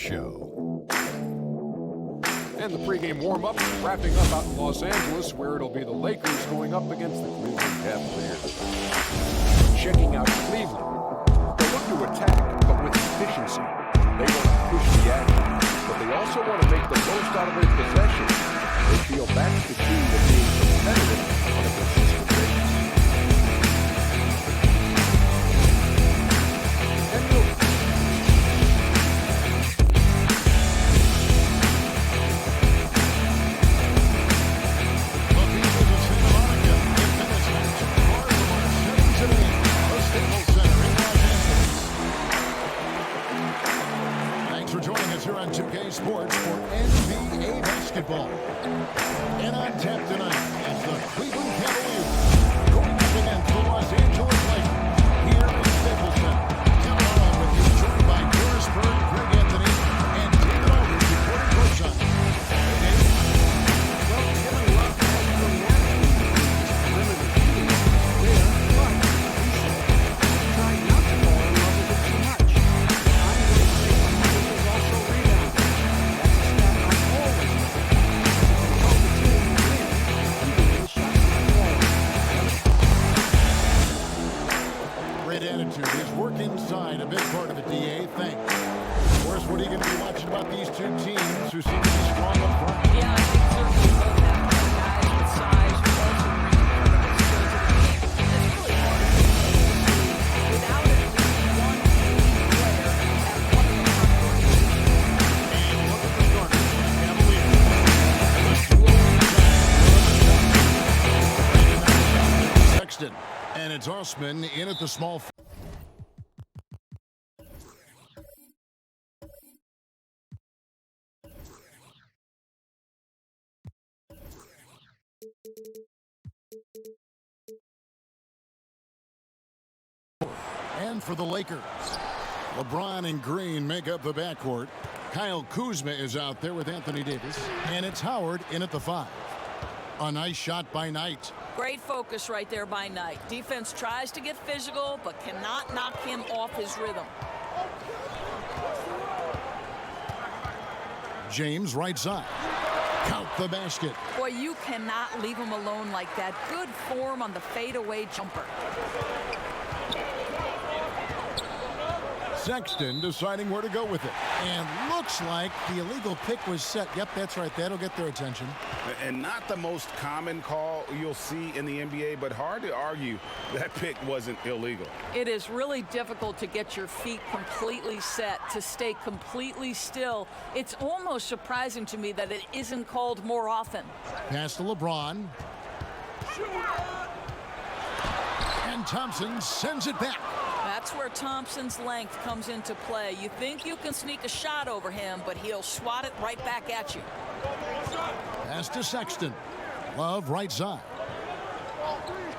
show. And the pregame warm-up wrapping up out in Los Angeles, where it'll be the Lakers going up against the Cleveland Cavaliers. Checking out Cleveland. They look to attack, but with efficiency. They want to push the action, but they also want to make the most out of their possession. They feel that's the key to being competitive on a consistent basis. Sports for NBA basketball. And on tap tonight is the Cleveland Cavaliers going up against the Los Angeles Lakers here in Staples Center. Coming on with you, joined by Doris Bird, Greg Anthony, and David Aldridge reporting courtside. Hey, David. Well, Kevin Love has dramatically increased perimeter shooting there, but he said, try not to fall in love with it too much. I'm going to say somebody is also rebounding. Great attitude. His work inside, a big part of the DA. Thanks. Of course, what are you going to be watching about these two teams who seem to be strong up front? Yeah, I think certainly both have guys with size who also bring incredible skill to the game. It's really hard to see without at least one elite player at one of the front court positions. And look at the starters for the Cavaliers. The duo inside. Sexton. And it's Osman in at the small. And for the Lakers, LeBron and Green make up the backcourt. Kyle Kuzma is out there with Anthony Davis. And it's Howard in at the 5. A nice shot by Knight. Great focus right there by Knight. Defense tries to get physical, but cannot knock him off his rhythm. James right side. Count the basket. Boy, you cannot leave him alone like that. Good form on the fadeaway jumper. Sexton deciding where to go with it. And looks like the illegal pick was set. Yep, that's right. That'll get their attention. And not the most common call you'll see in the NBA, but hard to argue that pick wasn't illegal. It is really difficult to get your feet completely set, to stay completely still. It's almost surprising to me that it isn't called more often. Pass to LeBron. And Thompson sends it back. That's where Thompson's length comes into play. You think you can sneak a shot over him, but he'll swat it right back at you. Pass to Sexton. Love right side.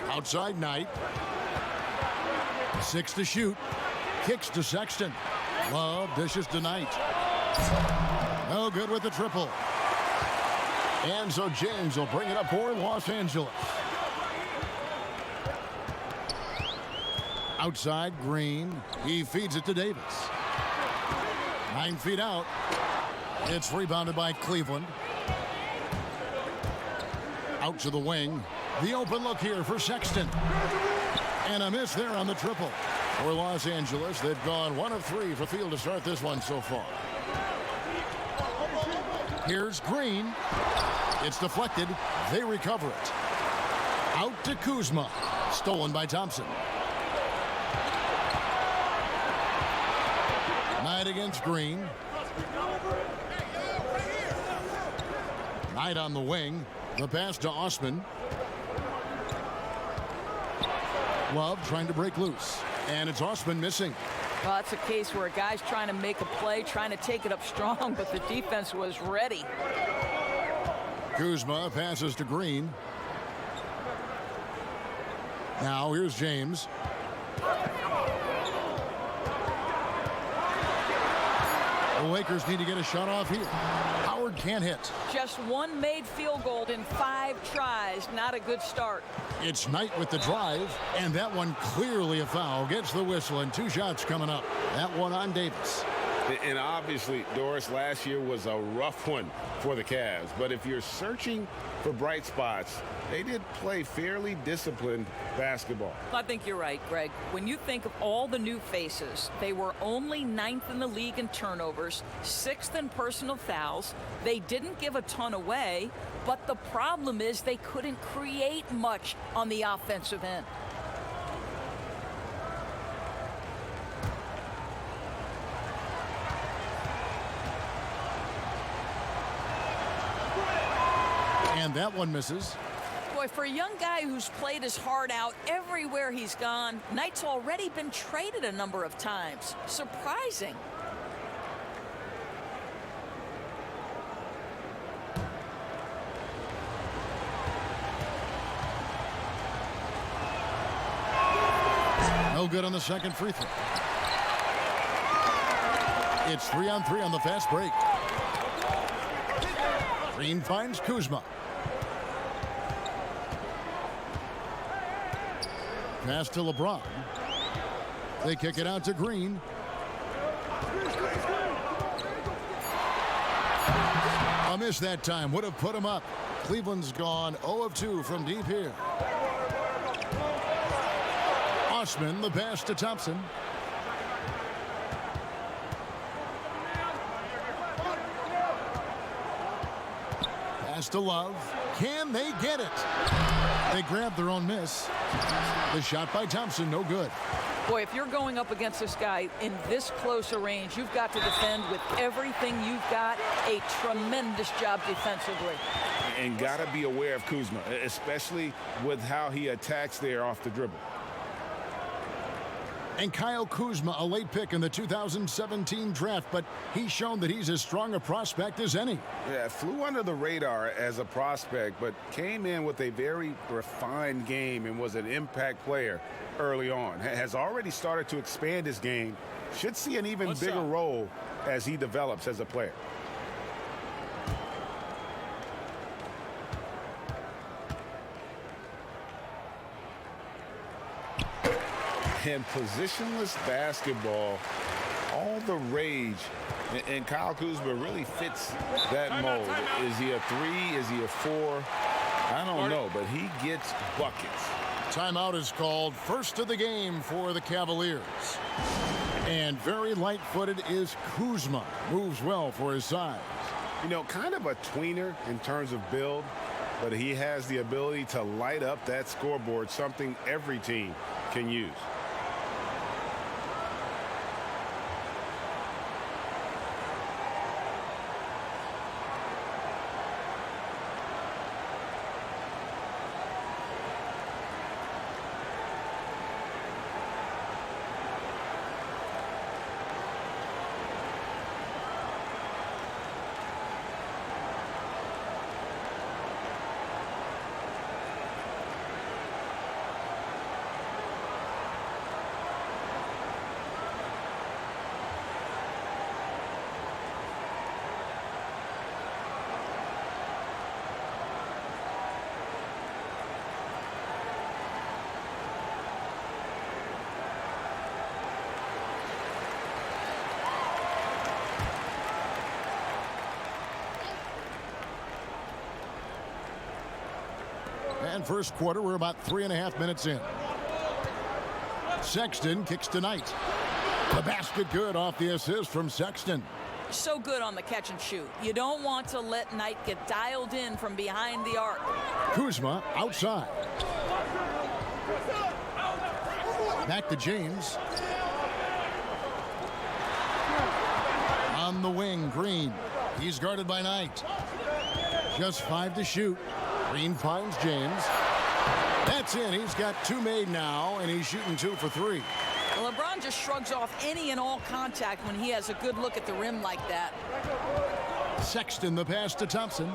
Outside Knight. 6 to shoot. Kicks to Sexton. Love dishes to Knight. No good with the triple. And so James will bring it up for Los Angeles. Outside Green. He feeds it to Davis. 9 feet out. It's rebounded by Cleveland. Out to the wing. The open look here for Sexton. And a miss there on the triple. For Los Angeles, they've gone 1 of 3 for field to start this one so far. Here's Green. It's deflected. They recover it. Out to Kuzma. Stolen by Thompson. Knight against Green. Knight on the wing. The pass to Osman. Love trying to break loose. And it's Osman missing. Well, that's a case where a guy's trying to make a play, trying to take it up strong, but the defense was ready. Kuzma passes to Green. Now here's James. The Lakers need to get a shot off here. Howard can't hit. Just one made field goal in 5 tries. Not a good start. It's Knight with the drive, and that one clearly a foul. Gets the whistle, and 2 shots coming up. That one on Davis. And obviously, Doris, last year was a rough one for the Cavs. But if you're searching for bright spots, they did play fairly disciplined basketball. I think you're right, Greg. When you think of all the new faces, they were only 9th in the league in turnovers, 6th in personal fouls. They didn't give a ton away, but the problem is they couldn't create much on the offensive end. And that one misses. Boy, for a young guy who's played his heart out everywhere he's gone, Knight's already been traded a number of times. Surprising. No good on the second free throw. It's 3-on-3 on the fast break. Green finds Kuzma. Pass to LeBron. They kick it out to Green. A miss that time. Would have put him up. Cleveland's gone 0 of 2 from deep here. Osman, the pass to Thompson. Pass to Love. Can they get it? They grab their own miss. The shot by Thompson, no good. Boy, if you're going up against this guy in this close a range, you've got to defend with everything you've got. A tremendous job defensively. And got to be aware of Kuzma, especially with how he attacks there off the dribble. And Kyle Kuzma, a late pick in the 2017 draft, but he's shown that he's as strong a prospect as any. Yeah, flew under the radar as a prospect, but came in with a very refined game and was an impact player early on. Has already started to expand his game. Should see an even bigger role as he develops as a player. And positionless basketball, all the rage, and Kyle Kuzma really fits that mold. Is he a 3? Is he a 4? I don't know, but he gets buckets. Timeout is called. First of the game for the Cavaliers. And very light-footed is Kuzma. Moves well for his size. You know, kind of a tweener in terms of build, but he has the ability to light up that scoreboard, something every team can use. And first quarter, we're about 3.5 minutes in. Sexton kicks to Knight. The basket good off the assist from Sexton. So good on the catch and shoot. You don't want to let Knight get dialed in from behind the arc. Kuzma outside. Back to James. On the wing, Green. He's guarded by Knight. Just 5 to shoot. Green finds James. That's in. He's got 2 made now, and he's shooting 2 for 3. Well, LeBron just shrugs off any and all contact when he has a good look at the rim like that. Sexton, the pass to Thompson.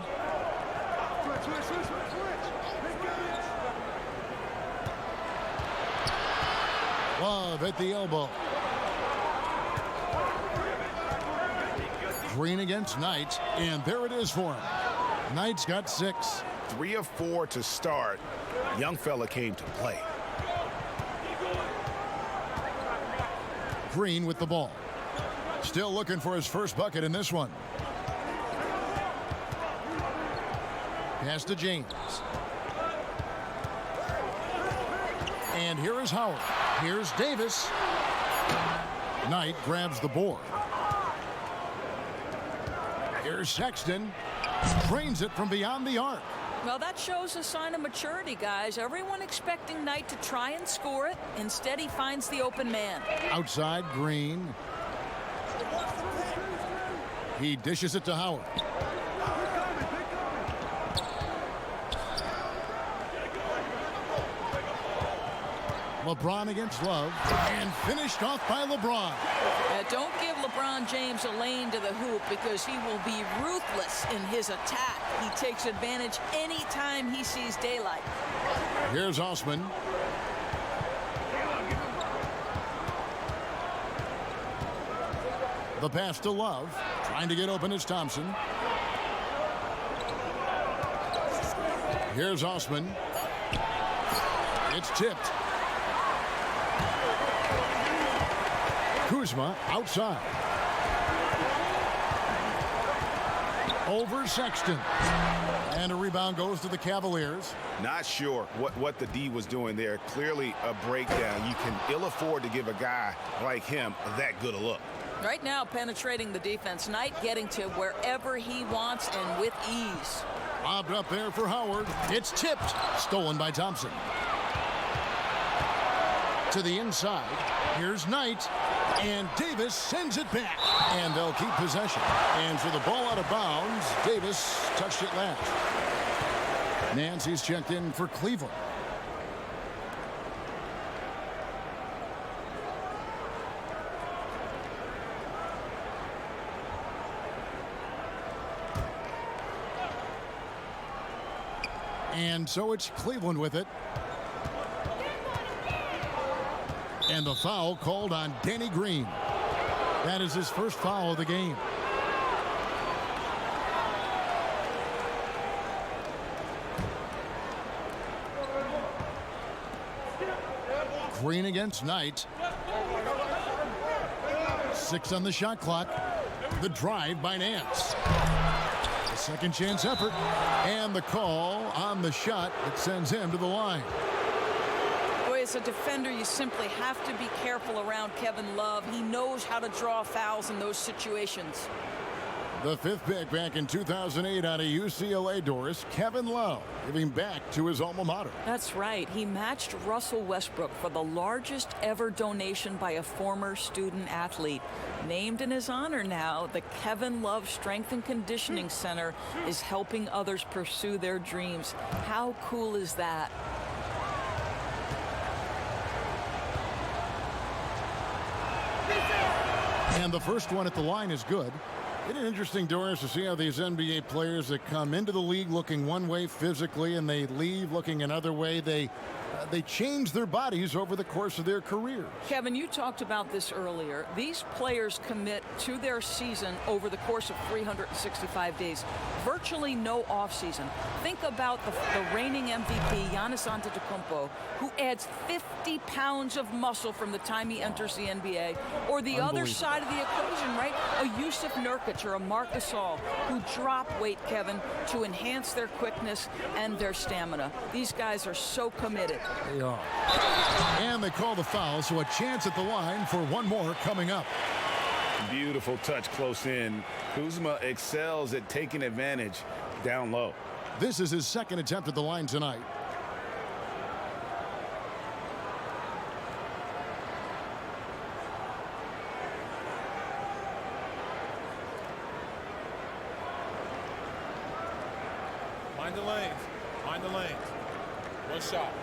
Love at the elbow. Green against Knight, and there it is for him. Knight's got 6. 3 of 4 to start. Young fella came to play. Green with the ball. Still looking for his first bucket in this one. Pass to James. And here is Howard. Here's Davis. Knight grabs the board. Here's Sexton. Drains it from beyond the arc. Well, that shows a sign of maturity, guys. Everyone expecting Knight to try and score it. Instead, he finds the open man. Outside, Green. He dishes it to Howard. LeBron against Love, and finished off by LeBron. Don't give LeBron James a lane to the hoop because he will be ruthless in his attack. He takes advantage anytime he sees daylight. Here's Osman. The pass to Love. Trying to get open is Thompson. Here's Osman. It's tipped. Kuzma outside. Over Sexton. And a rebound goes to the Cavaliers. Not sure what the D was doing there. Clearly a breakdown. You can ill afford to give a guy like him that good a look. Right now, penetrating the defense. Knight getting to wherever he wants and with ease. Lobbed up there for Howard. It's tipped. Stolen by Thompson. To the inside. Here's Knight. And Davis sends it back. And they'll keep possession. And for the ball out of bounds, Davis touched it last. Nancy's checked in for Cleveland. And so it's Cleveland with it. And the foul called on Danny Green. That is his first foul of the game. Green against Knight. 6 on the shot clock. The drive by Nance. A second chance effort. And the call on the shot that sends him to the line. As a defender, you simply have to be careful around Kevin Love. He knows how to draw fouls in those situations. The 5th pick back in 2008 out of UCLA, Doris, Kevin Love, giving back to his alma mater. That's right. He matched Russell Westbrook for the largest ever donation by a former student athlete. Named in his honor now, the Kevin Love Strength and Conditioning Center is helping others pursue their dreams. How cool is that? And the first one at the line is good. Isn't it interesting, Doris, to see how these NBA players that come into the league looking one way physically and they leave looking another way, they change their bodies over the course of their careers. Kevin, you talked about this earlier. These players commit to their season over the course of 365 days. Virtually no offseason. Think about the reigning MVP, Giannis Antetokounmpo, who adds 50 pounds of muscle from the time he enters the NBA. Or the other side of the equation, right? A Yusuf Nurkic or a Marc Gasol who drop weight, Kevin, to enhance their quickness and their stamina. These guys are so committed. They are. And they call the foul, so a chance at the line for one more coming up. Beautiful touch close in. Kuzma excels at taking advantage down low. This is his second attempt at the line tonight. Mind the lanes. Mind the lanes. One shot.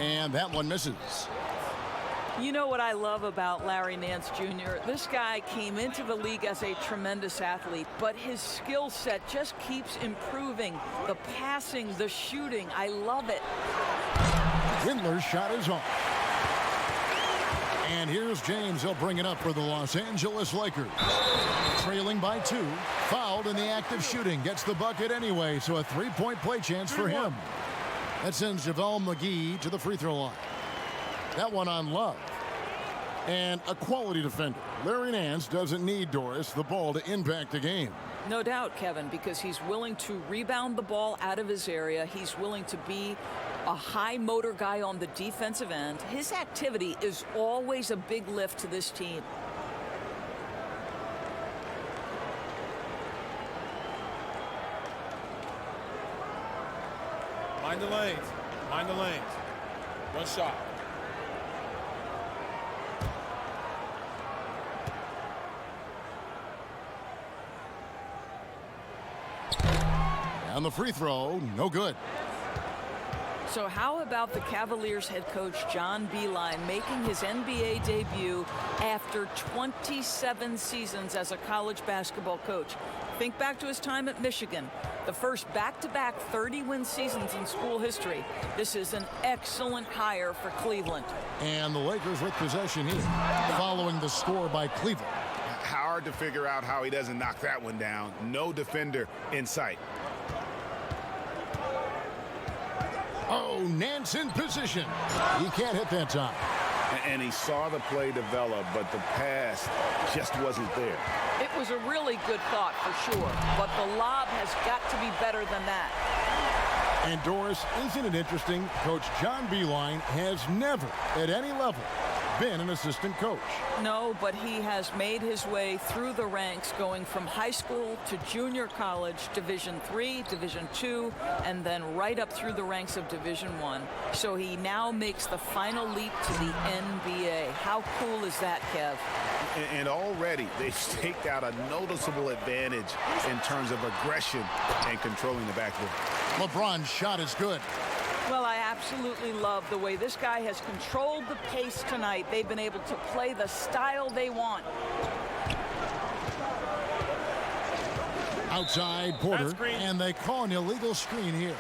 And that one misses. You know what I love about Larry Nance Jr.? This guy came into the league as a tremendous athlete, but his skill set just keeps improving. The passing, the shooting, I love it. Windler's shot is off. And here's James. He'll bring it up for the Los Angeles Lakers. trailing by 2. Fouled in the act of shooting. Gets the bucket anyway, so a three-point play chance for him. That sends JaVale McGee to the free throw line. That one on Love. And a quality defender. Larry Nance doesn't need Doris the ball to impact the game. No doubt, Kevin, because he's willing to rebound the ball out of his area. He's willing to be a high motor guy on the defensive end. His activity is always a big lift to this team. Mind the lanes. Mind the lanes. One shot. And the free throw, no good. So how about the Cavaliers head coach John Beilein making his NBA debut after 27 seasons as a college basketball coach? Think back to his time at Michigan, the first back-to-back 30-win seasons in school history. This is an excellent hire for Cleveland. And the Lakers with possession here, following the score by Cleveland. Hard to figure out how he doesn't knock that one down. No defender in sight. Oh, Nance in position. He can't hit that time. And he saw the play develop, but the pass just wasn't there. It was a really good thought for sure, but the lob has got to be better than that. And Doris, isn't it interesting? Coach John Beilein has never, at any level, been an assistant coach. No, but he has made his way through the ranks, going from high school to junior college, Division III, Division II, and then right up through the ranks of Division I. So he now makes the final leap to the NBA. How cool is that, Kev? And already they've staked out a noticeable advantage in terms of aggression and controlling the backcourt. LeBron's shot is good. Well, I absolutely love the way this guy has controlled the pace tonight. They've been able to play the style they want. Outside Porter, and they call an illegal screen here.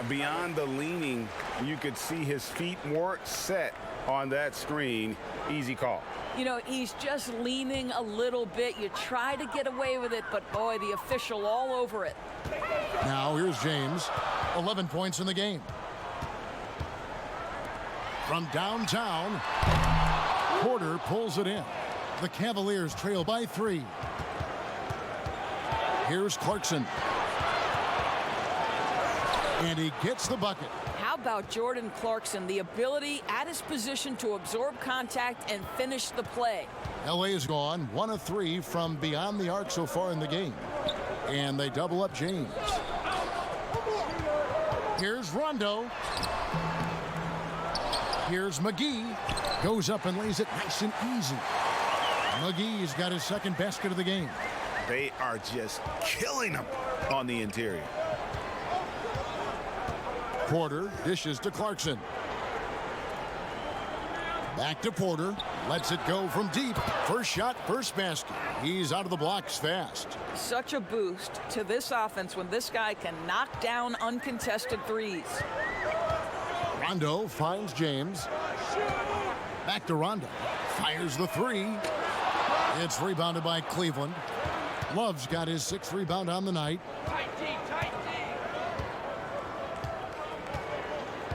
Beyond the leaning, you could see his feet more set on that screen. Easy call. You know, he's just leaning a little bit. You try to get away with it, but boy, the official all over it. Now here's James, 11 points in the game. From downtown, Porter pulls it in. The Cavaliers trail by 3. Here's Clarkson. And he gets the bucket. How about Jordan Clarkson, the ability at his position to absorb contact and finish the play? LA is gone 1 of 3 from beyond the arc so far in the game. And they double up James. Here's Rondo. Here's McGee. Goes up and lays it nice and easy. McGee's got his second basket of the game. They are just killing him on the interior. Porter dishes to Clarkson. Back to Porter. Lets it go from deep. First shot, first basket. He's out of the blocks fast. Such a boost to this offense when this guy can knock down uncontested threes. Rondo finds James. Back to Rondo. Fires the 3. It's rebounded by Cleveland. Love's got his 6th rebound on the night.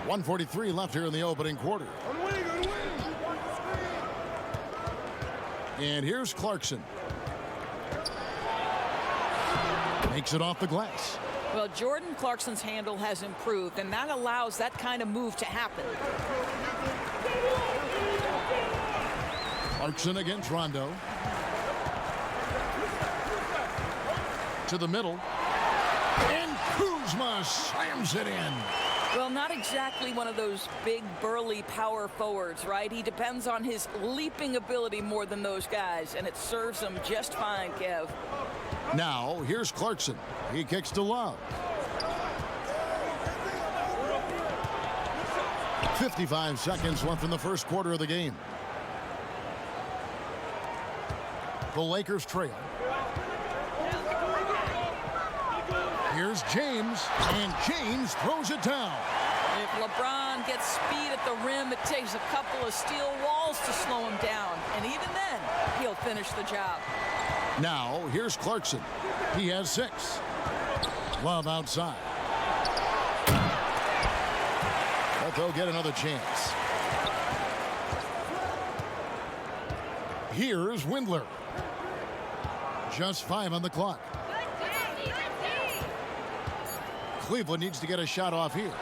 1:43 left here in the opening quarter. And here's Clarkson. Makes it off the glass. Well, Jordan Clarkson's handle has improved, and that allows that kind of move to happen. Clarkson against Rondo. To the middle. And Kuzma slams it in. Well, not exactly one of those big, burly power forwards, right? He depends on his leaping ability more than those guys, and it serves him just fine, Kev. Now, here's Clarkson. He kicks to Love. 55 seconds left in the first quarter of the game. The Lakers trail. Here's James, and James throws it down. If LeBron gets speed at the rim, it takes a couple of steel walls to slow him down. And even then, he'll finish the job. Now, here's Clarkson. He has 6. Love outside. But they'll get another chance. Here's Windler. Just 5 on the clock. Cleveland needs to get a shot off here.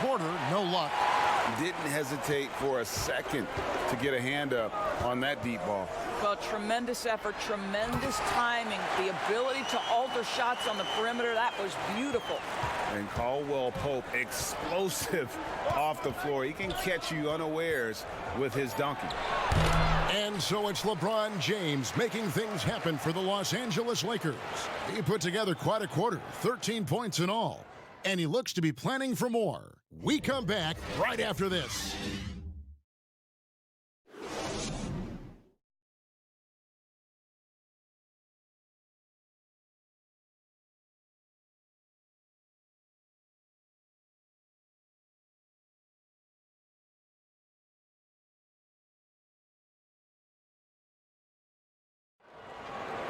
Porter, no luck. Didn't hesitate for a second to get a hand up on that deep ball. Well, tremendous effort, tremendous timing, the ability to alter shots on the perimeter. That was beautiful. And Caldwell Pope, explosive off the floor. He can catch you unawares with his dunking. And so it's LeBron James making things happen for the Los Angeles Lakers. He put together quite a quarter, 13 points in all. And he looks to be planning for more. We come back right after this.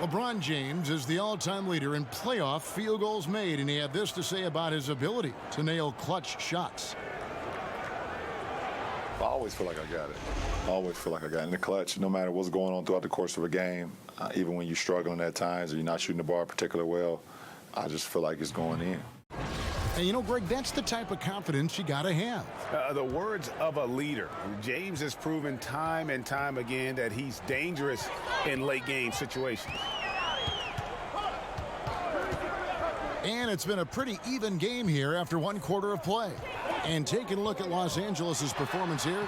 LeBron James is the all-time leader in playoff field goals made, and he had this to say about his ability to nail clutch shots. I always feel like I got it. I always feel like I got it in the clutch, no matter what's going on throughout the course of a game. Even when you're struggling at times or you're not shooting the ball particularly well, I just feel like it's going in. And you know, Greg, that's the type of confidence you got to have. The words of a leader. James has proven time and time again that he's dangerous in late game situations. And it's been a pretty even game here after one quarter of play. And taking a look at Los Angeles' performance here,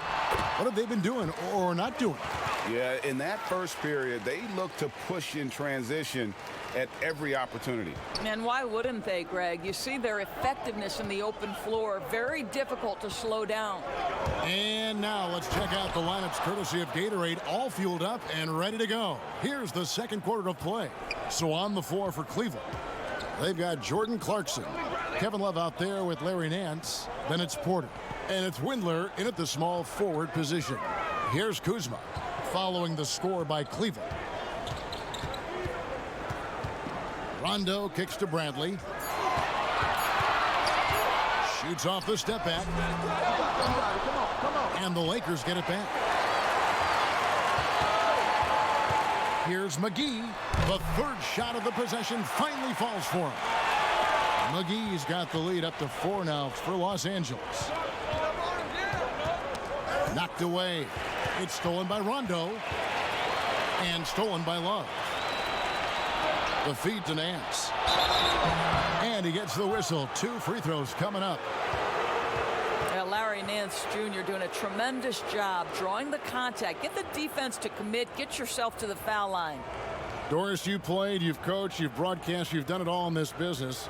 what have they been doing or not doing? Yeah, in that first period, they looked to push in transition at every opportunity. And why wouldn't they, Greg? You see their effectiveness in the open floor. Very difficult to slow down. And now let's check out the lineups courtesy of Gatorade, all fueled up and ready to go. Here's the second quarter of play. So on the floor for Cleveland, they've got Jordan Clarkson, Kevin Love out there with Larry Nance, then it's Porter, and it's Windler in at the small forward position. Here's Kuzma, following the score by Cleveland. Rondo kicks to Bradley. Shoots off the step back. And the Lakers get it back. Here's McGee. The third shot of the possession finally falls for him. McGee's got the lead up to 4 now for Los Angeles. Knocked away. It's stolen by Rondo. And stolen by Love. The feed to Nance. And he gets the whistle. 2 free throws coming up. Larry Nance Jr. doing a tremendous job drawing the contact. Get the defense to commit. Get yourself to the foul line. Doris, you played, you've coached, you've broadcast, you've done it all in this business.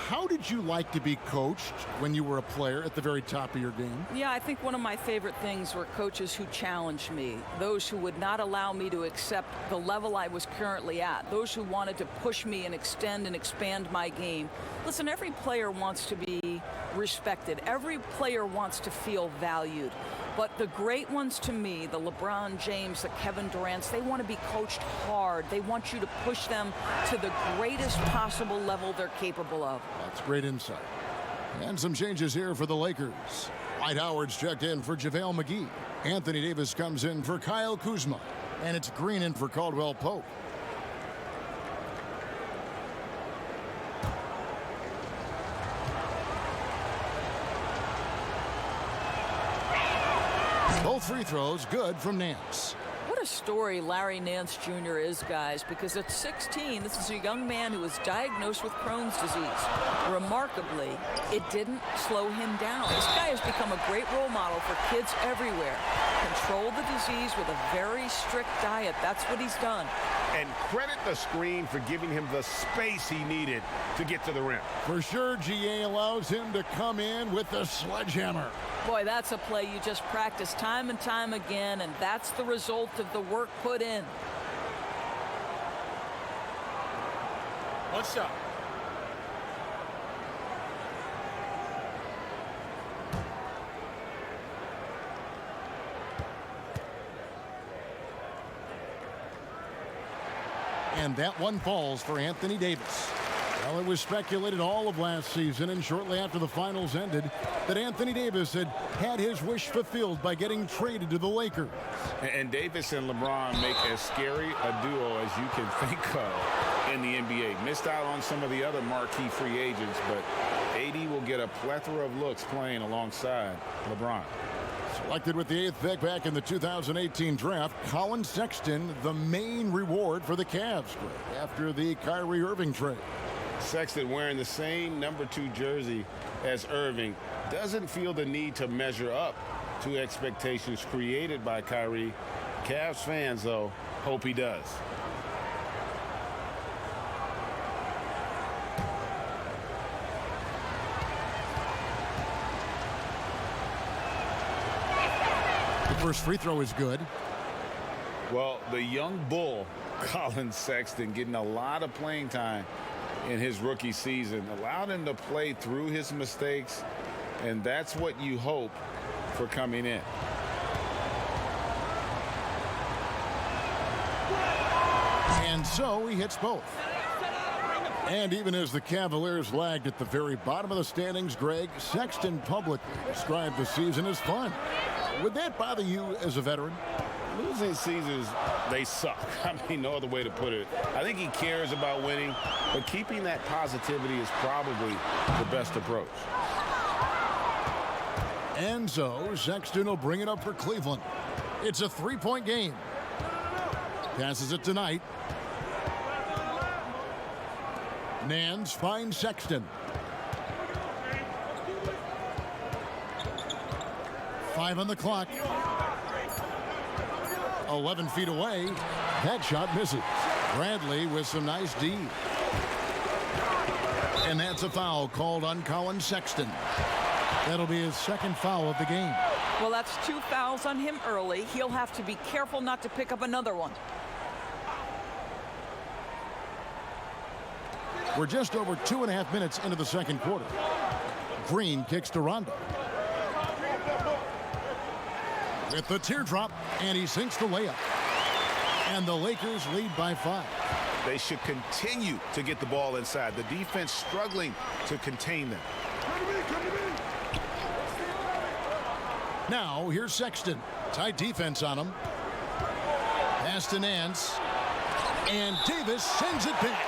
How did you like to be coached when you were a player at the very top of your game? Yeah, I think one of my favorite things were coaches who challenged me, those who would not allow me to accept the level I was currently at, those who wanted to push me and extend and expand my game. Listen, every player wants to be respected. Every player wants to feel valued. But the great ones to me, the LeBron James, the Kevin Durant's, they want to be coached hard. They want you to push them to the greatest possible level they're capable of. That's great insight. And some changes here for the Lakers. Dwight Howard's checked in for JaVale McGee. Anthony Davis comes in for Kyle Kuzma. And it's Green in for Caldwell Pope. Both free throws good from Nance. What a story Larry Nance Jr. is, guys, because at 16, this is a young man who was diagnosed with Crohn's disease. Remarkably, it didn't slow him down. This guy has become a great role model for kids everywhere. Control the disease with a very strict diet. That's what he's done. And credit the screen for giving him the space he needed to get to the rim. For sure, GA allows him to come in with the sledgehammer. Boy, that's a play you just practice time and time again, and that's the result of the work put in. One shot. And that one falls for Anthony Davis. Well, it was speculated all of last season and shortly after the finals ended that Anthony Davis had his wish fulfilled by getting traded to the Lakers. And Davis and LeBron make as scary a duo as you can think of in the NBA. Missed out on some of the other marquee free agents, but AD will get a plethora of looks playing alongside LeBron. Selected with the 8th pick back in the 2018 draft, Colin Sexton, the main reward for the Cavs after the Kyrie Irving trade. Sexton, wearing the same number 2 jersey as Irving, doesn't feel the need to measure up to expectations created by Kyrie. Cavs fans, though, hope he does. The first free throw is good. Well, the young bull, Colin Sexton, getting a lot of playing time in his rookie season, allowed him to play through his mistakes, and that's what you hope for coming in. And so he hits both. And even as the Cavaliers lagged at the very bottom of the standings, Greg, Sexton publicly described the season as fun. Would that bother you as a veteran? Losing seasons, they suck. I mean, no other way to put it. I think he cares about winning, but keeping that positivity is probably the best approach. And so Sexton will bring it up for Cleveland. It's a 3-point game. Passes it tonight. Nance finds Sexton. 5 on the clock. 11 feet away. That shot misses. Bradley with some nice D. And that's a foul called on Colin Sexton. That'll be his second foul of the game. Well, that's 2 fouls on him early. He'll have to be careful not to pick up another one. We're just over 2.5 minutes into the second quarter. Green kicks to Rondo. With the teardrop, and he sinks the layup. And the Lakers lead by 5. They should continue to get the ball inside. The defense struggling to contain them. Now, here's Sexton. Tight defense on him. Pass to Nance. And Davis sends it back.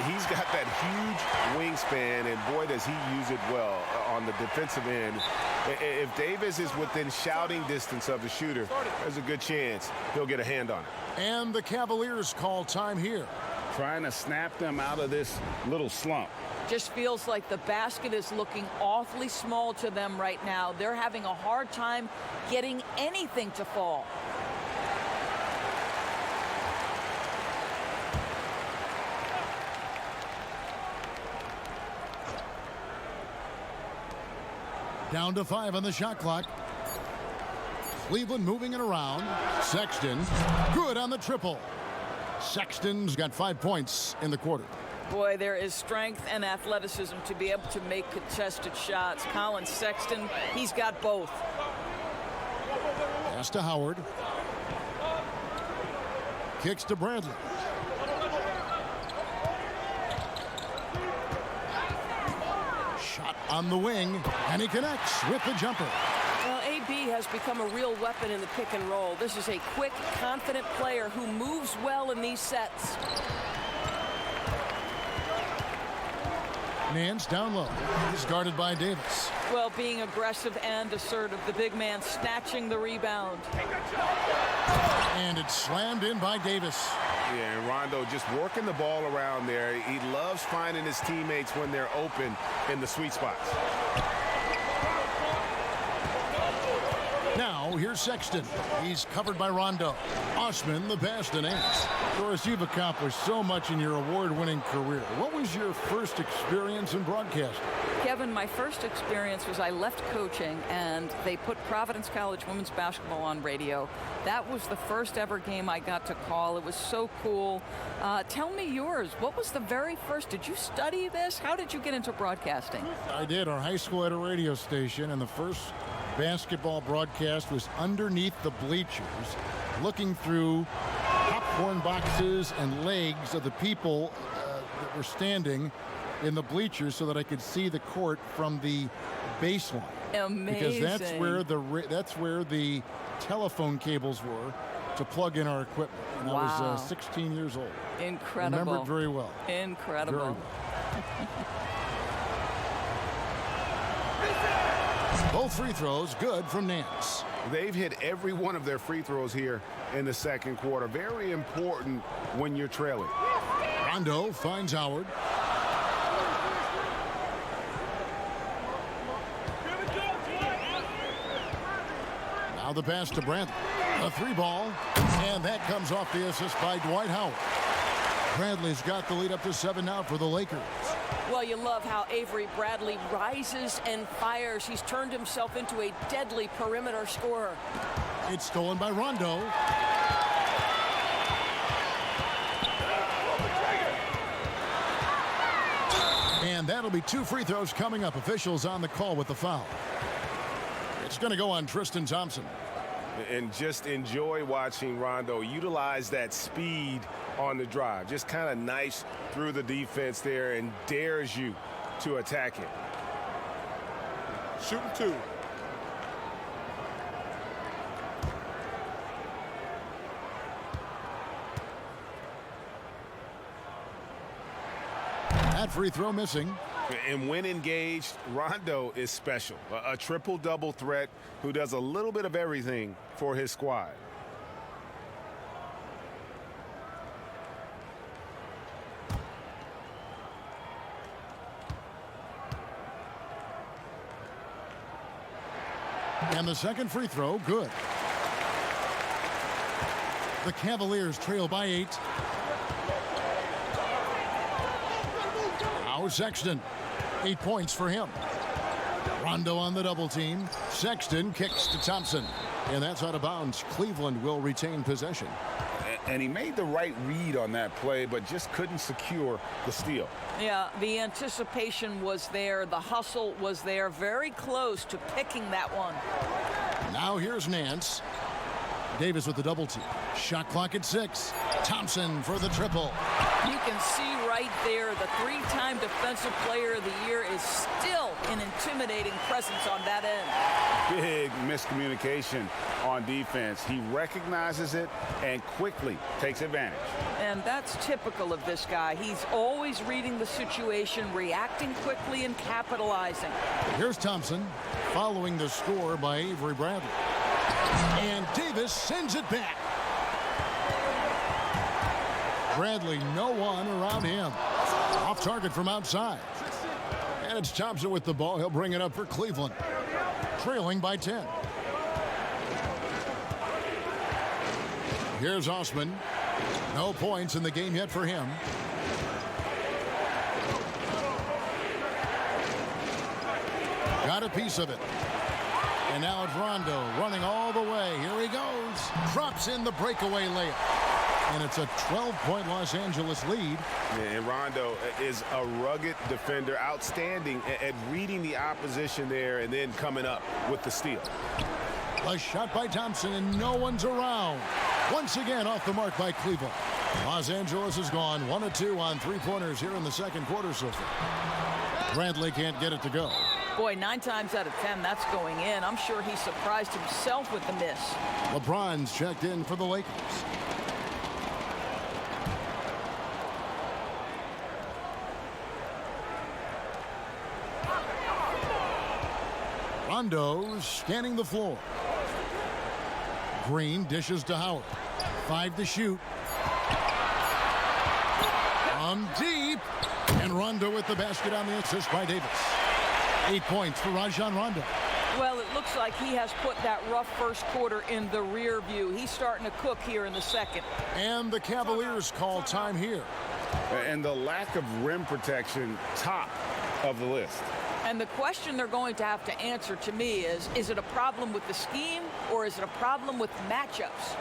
He's got that huge wingspan, and boy, does he use it well on the defensive end. If Davis is within shouting distance of the shooter, there's a good chance he'll get a hand on it. And the Cavaliers call time here. Trying to snap them out of this little slump. Just feels like the basket is looking awfully small to them right now. They're having a hard time getting anything to fall. Down to 5 on the shot clock. Cleveland moving it around. Sexton, good on the triple. Sexton's got 5 points in the quarter. Boy, there is strength and athleticism to be able to make contested shots. Colin Sexton, he's got both. Pass to Howard. Kicks to Bradley. Shot on the wing, and he connects with the jumper. Well, AB has become a real weapon in the pick and roll. This is a quick, confident player who moves well in these sets. Nance down low. He's guarded by Davis. Well, being aggressive and assertive, the big man snatching the rebound. And it's slammed in by Davis. Yeah, and Rondo just working the ball around there. He loves finding his teammates when they're open in the sweet spots. Now, here's Sexton. He's covered by Rondo. Osman, the pass to Nance. Doris, you've accomplished so much in your award-winning career. What was your first experience in broadcasting? Kevin, my first experience was I left coaching, and they put Providence College women's basketball on radio. That was the first ever game I got to call. It was so cool. Tell me yours. What was the very first? Did you study this? How did you get into broadcasting? I did. Our high school had a radio station, and the first basketball broadcast was underneath the bleachers, looking through pop popcorn boxes and legs of the people that were standing in the bleachers so that I could see the court from the baseline. Amazing. Because that's where the telephone cables were to plug in our equipment. And I was 16 years old. Incredible. Remember it very well. Incredible. Very well. Both free throws good from Nance. They've hit every one of their free throws here in the second quarter. Very important when you're trailing. Rondo finds Howard. Now the pass to Brantley. A three ball. And that comes off the assist by Dwight Howard. Bradley's got the lead up to 7 now for the Lakers. Well, you love how Avery Bradley rises and fires. He's turned himself into a deadly perimeter scorer. It's stolen by Rondo. And that'll be 2 free throws coming up. Officials on the call with the foul. It's going to go on Tristan Thompson. And just enjoy watching Rondo utilize that speed on the drive. Just kind of nice through the defense there and dares you to attack it. Shooting 2. That free throw missing. And when engaged, Rondo is special. A triple-double threat who does a little bit of everything for his squad. And the second free throw, good. The Cavaliers trail by 8. Now Sexton. 8 points for him. Rondo on the double team. Sexton kicks to Thompson. And that's out of bounds. Cleveland will retain possession. And he made the right read on that play, but just couldn't secure the steal. Yeah, the anticipation was there. The hustle was there. Very close to picking that one. Now here's Nance. Davis with the double team. Shot clock at 6. Thompson for the triple. You can see right there the 3-time Defensive Player of the Year is still an intimidating presence on that end. Big miscommunication on defense. He recognizes it and quickly takes advantage. And that's typical of this guy. He's always reading the situation, reacting quickly, and capitalizing. Here's Thompson following the score by Avery Bradley. And Davis sends it back. Bradley, no one around him. Off target from outside. And it's Thompson with the ball. He'll bring it up for Cleveland. Trailing by 10. Here's Osman. No points in the game yet for him. Got a piece of it. And now it's Rondo running all the way. Here he goes. Drops in the breakaway layup. And it's a 12-point Los Angeles lead. And Rondo is a rugged defender, outstanding at reading the opposition there and then coming up with the steal. A shot by Thompson, and no one's around. Once again off the mark by Cleveland. Los Angeles has gone 1 of 2 on 3-pointers here in the second quarter so far. Bradley can't get it to go. Boy, 9 times out of 10, that's going in. I'm sure he surprised himself with the miss. LeBron's checked in for the Lakers. Rondo scanning the floor. Green dishes to Howard. 5 to shoot. From deep. And Rondo with the basket on the assist by Davis. 8 points for Rajon Rondo. Well, it looks like he has put that rough first quarter in the rear view. He's starting to cook here in the second. And the Cavaliers call time here. And the lack of rim protection, top of the list. And the question they're going to have to answer to me is it a problem with the scheme or is it a problem with matchups?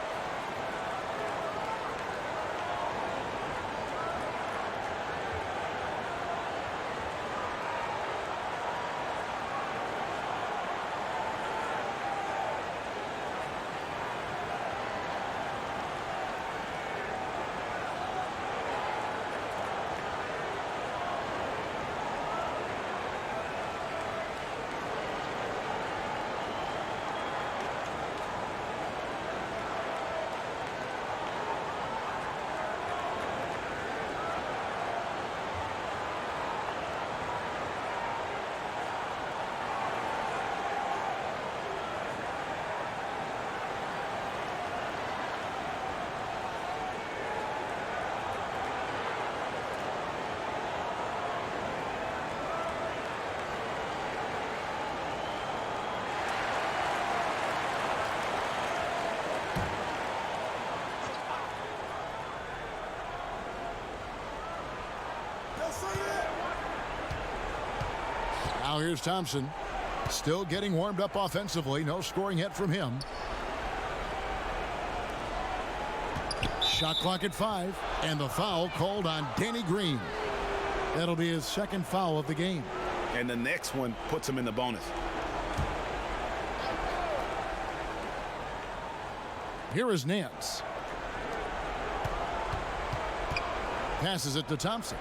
Now here's Thompson. Still getting warmed up offensively. No scoring yet from him. Shot clock at 5. And the foul called on Danny Green. That'll be his second foul of the game. And the next one puts him in the bonus. Here is Nance. Passes it to Thompson.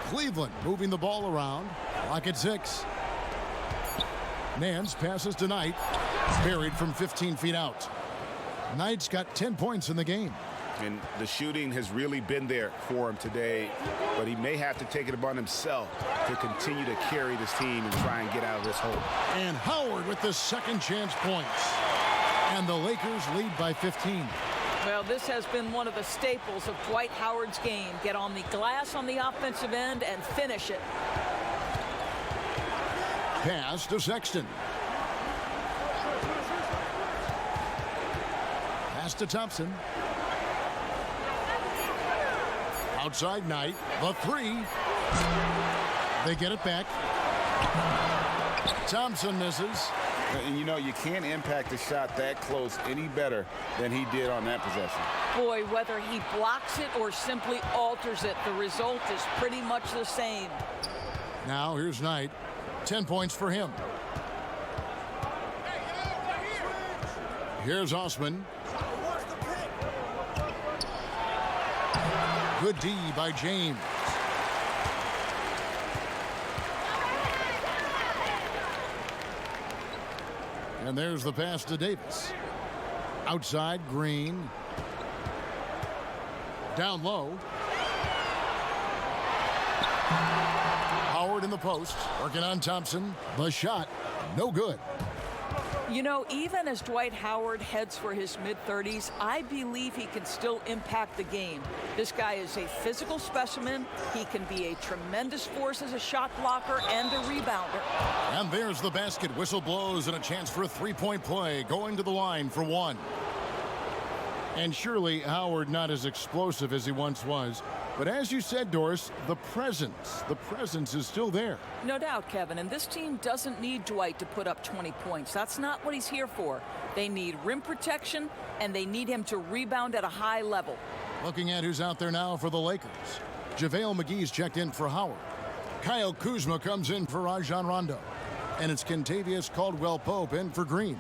Cleveland moving the ball around. Clock at 6. Nance passes to Knight. Buried from 15 feet out. Knight's got 10 points in the game. And the shooting has really been there for him today, but he may have to take it upon himself to continue to carry this team and try and get out of this hole. And Howard with the second chance points. And the Lakers lead by 15. Well, this has been one of the staples of Dwight Howard's game. Get on the glass on the offensive end and finish it. Pass to Sexton. Pass to Thompson. Outside Knight. The 3. They get it back. Thompson misses. And you know, you can't impact a shot that close any better than he did on that possession. Boy, whether he blocks it or simply alters it, the result is pretty much the same. Now here's Knight. 10 points for him. Here's Osman. Good D by James. And there's the pass to Davis. Outside, Green. Down low. Howard in the post, working on Thompson. The shot, no good. You know, even as Dwight Howard heads for his mid-30s, I believe he can still impact the game. This guy is a physical specimen. He can be a tremendous force as a shot blocker and a rebounder. And there's the basket. Whistle blows and a chance for a three-point play. Going to the line for 1. And surely Howard not as explosive as he once was. But as you said, Doris, the presence is still there. No doubt, Kevin. And this team doesn't need Dwight to put up 20 points. That's not what he's here for. They need rim protection, and they need him to rebound at a high level. Looking at who's out there now for the Lakers. JaVale McGee's checked in for Howard. Kyle Kuzma comes in for Rajon Rondo. And it's Kentavious Caldwell-Pope in for Green.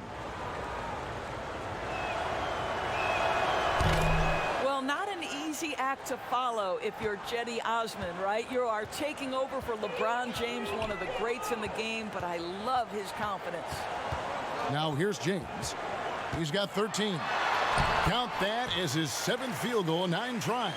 Well, not an easy act to follow if you're Cedi Osman, right? You are taking over for LeBron James, one of the greats in the game, but I love his confidence. Now here's James. He's got 13. Count that as his 7th field goal in 9 tries.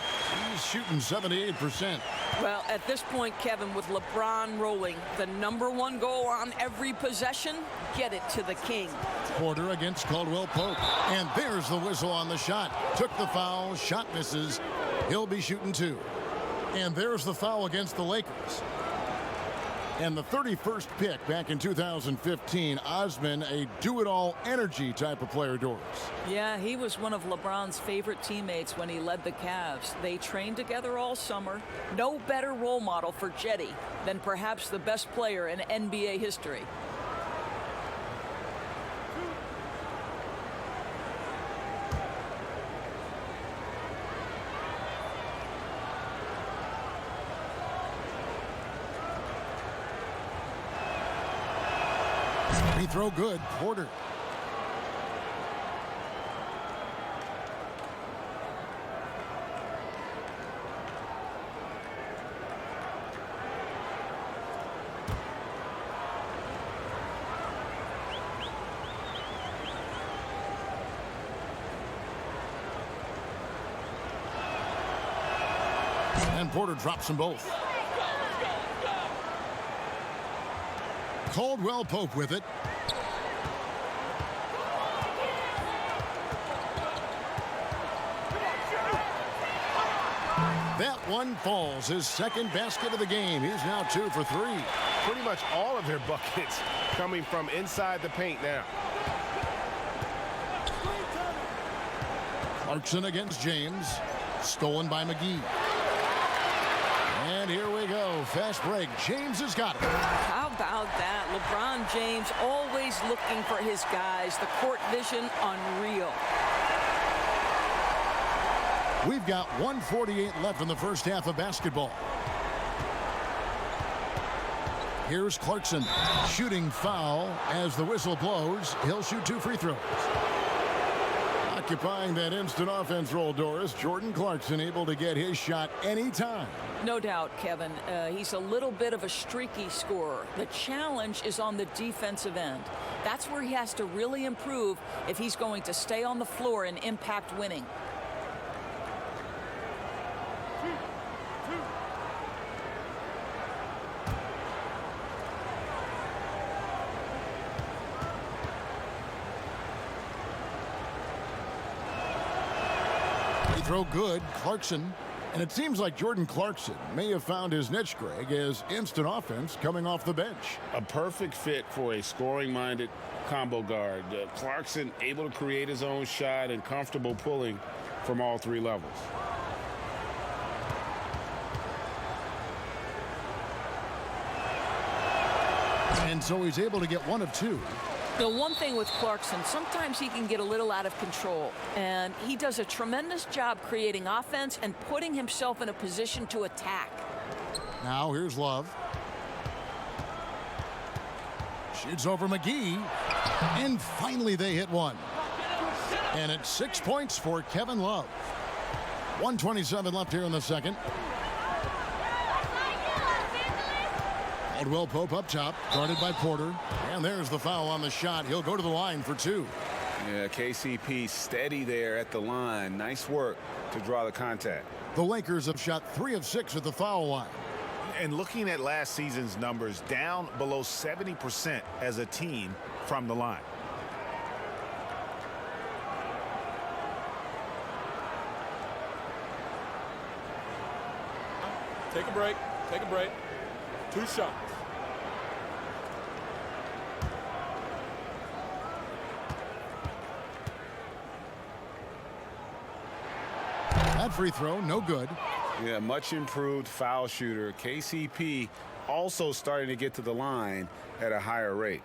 He's shooting 78%. Well, at this point, Kevin, with LeBron rolling, the #1 goal on every possession, get it to the king. Porter against Caldwell-Pope. And there's the whistle on the shot. Took the foul, shot misses. He'll be shooting 2. And there's the foul against the Lakers. And the 31st pick back in 2015, Osman, a do-it-all energy type of player, Doris. Yeah, he was one of LeBron's favorite teammates when he led the Cavs. They trained together all summer. No better role model for Cedi than perhaps the best player in NBA history. Free throw good. Porter. And Porter drops them both. Caldwell-Pope with it. That one falls. His second basket of the game. He's now 2 for 3. Pretty much all of their buckets coming from inside the paint now. Clarkson against James. Stolen by McGee. And here we go. Fast break. James has got it. How about that? James, always looking for his guys. The court vision, unreal. We've got 1:48 left in the first half of basketball. Here's Clarkson. Shooting foul as the whistle blows. He'll shoot 2 free throws. Occupying that instant offense role, Doris, Jordan Clarkson able to get his shot anytime. No doubt, Kevin. He's a little bit of a streaky scorer. The challenge is on the defensive end. That's where he has to really improve if he's going to stay on the floor and impact winning. Throw good, Clarkson. And it seems like Jordan Clarkson may have found his niche, Greg, as instant offense coming off the bench. A perfect fit for a scoring-minded combo guard. Clarkson able to create his own shot and comfortable pulling from all 3 levels. And so he's able to get 1 of 2. The one thing with Clarkson, sometimes he can get a little out of control, and he does a tremendous job creating offense and putting himself in a position to attack. Now here's Love. Shoots over McGee. And finally they hit 1. And it's 6 points for Kevin Love. 1:27 left here in the second. Caldwell Pope up top, guarded by Porter. And there's the foul on the shot. He'll go to the line for 2. Yeah, KCP steady there at the line. Nice work to draw the contact. The Lakers have shot 3 of 6 at the foul line. And looking at last season's numbers, down below 70% as a team from the line. Take a break. Take a break. 2 shots. That free throw, no good. Yeah, much improved foul shooter. KCP also starting to get to the line at a higher rate.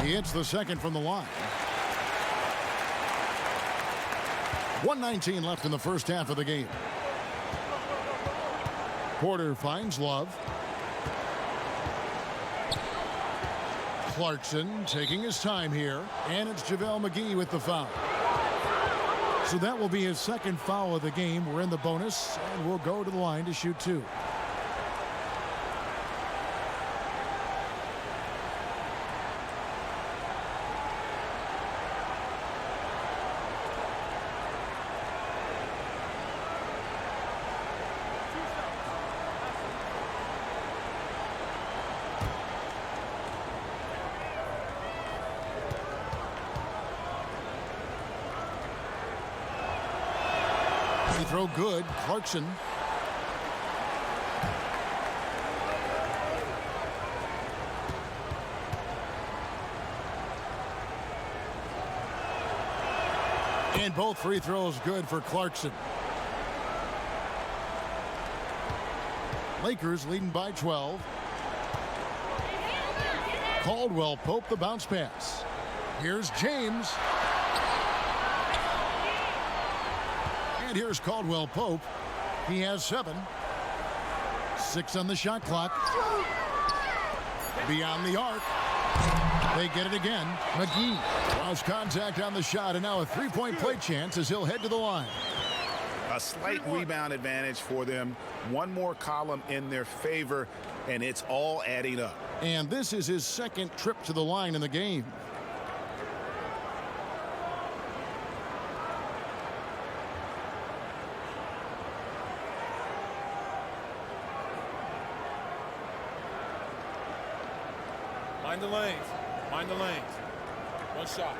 He hits the second from the line. 1:19 left in the first half of the game. Porter finds Love. Clarkson taking his time here, and it's JaVale McGee with the foul. So that will be his second foul of the game. We're in the bonus, and we'll go to the line to shoot 2. Throw good, Clarkson. And both free throws good for Clarkson. Lakers leading by 12. Caldwell Pope the bounce pass. Here's James. And here's Caldwell Pope. He has 7. 6 on the shot clock. Beyond the arc. They get it again. McGee lost contact on the shot, and now a 3-point play chance as he'll head to the line. A slight rebound advantage for them. One more column in their favor, and it's all adding up. And this is his second trip to the line in the game. Mind the lanes. Mind the lanes. 1 shot.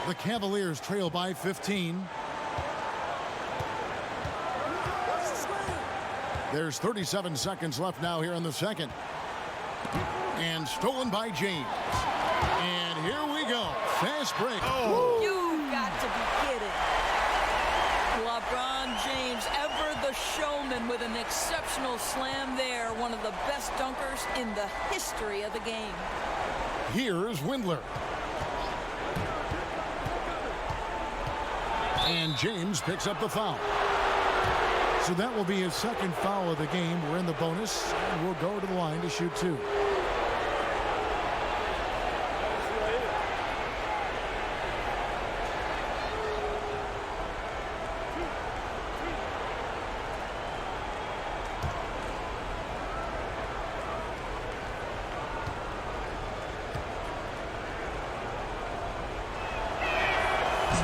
The Cavaliers trail by 15. There's 37 seconds left now here in the second. And stolen by James. And here we go. Fast break. Oh. You've got to be kidding. LeBron James, ever the showman, with an exceptional slam there. One of the best dunkers in the history of the game. Here's Windler. And James picks up the foul. So that will be his second foul of the game. We're in the bonus, and we'll go to the line to shoot 2.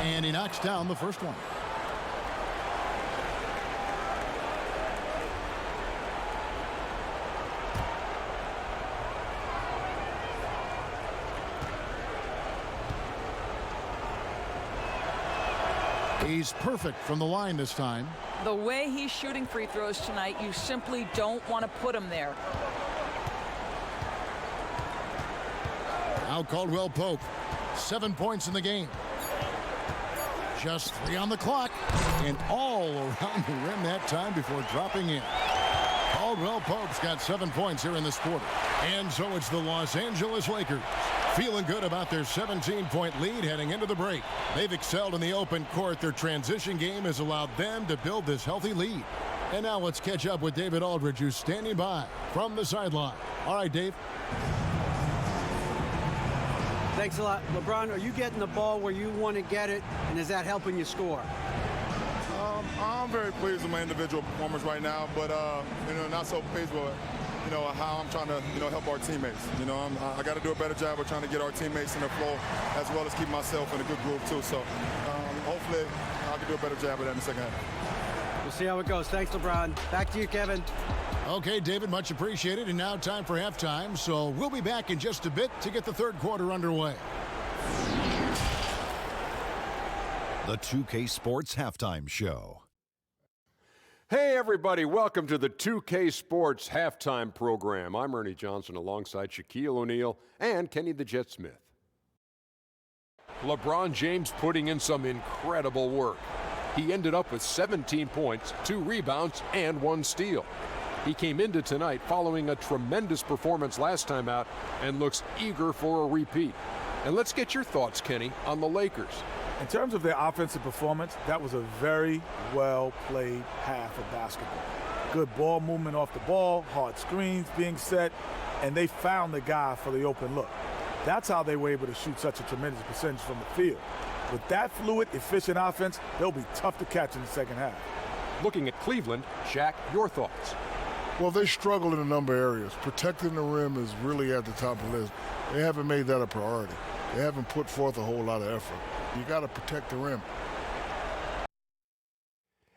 And he knocks down the first one. He's perfect from the line this time. The way he's shooting free throws tonight, you simply don't want to put him there. Now Caldwell Pope, 7 points in the game. Just 3 on the clock, and all around the rim that time before dropping in. Caldwell Pope's got 7 points here in this quarter. And so it's the Los Angeles Lakers, feeling good about their 17-point lead heading into the break. They've excelled in the open court. Their transition game has allowed them to build this healthy lead. And now let's catch up with David Aldridge, who's standing by from the sideline. All right, Dave. Thanks a lot. LeBron, are you getting the ball where you want to get it, and is that helping you score? I'm very pleased with my individual performance right now, but not so pleased with how I'm trying to help our teammates. I got to do a better job of trying to get our teammates in the flow, as well as keep myself in a good groove too. So hopefully I can do a better job of that in the second half. We'll see how it goes. Thanks, LeBron. Back to you, Kevin. Okay, David, much appreciated. And now time for halftime. So we'll be back in just a bit to get the third quarter underway. The 2K Sports Halftime Show. Hey, everybody. Welcome to the 2K Sports Halftime Program. I'm Ernie Johnson alongside Shaquille O'Neal and Kenny the Jet Smith. LeBron James putting in some incredible work. He ended up with 17 points, 2 rebounds, and 1 steal. He came into tonight following a tremendous performance last time out and looks eager for a repeat. And let's get your thoughts, Kenny, on the Lakers. In terms of their offensive performance, that was a very well-played half of basketball. Good ball movement off the ball, hard screens being set, and they found the guy for the open look. That's how they were able to shoot such a tremendous percentage from the field. With that fluid, efficient offense, they'll be tough to catch in the second half. Looking at Cleveland, Shaq, your thoughts? Well, they struggled in a number of areas. Protecting the rim is really at the top of the list. They haven't made that a priority. They haven't put forth a whole lot of effort. You got to protect the rim.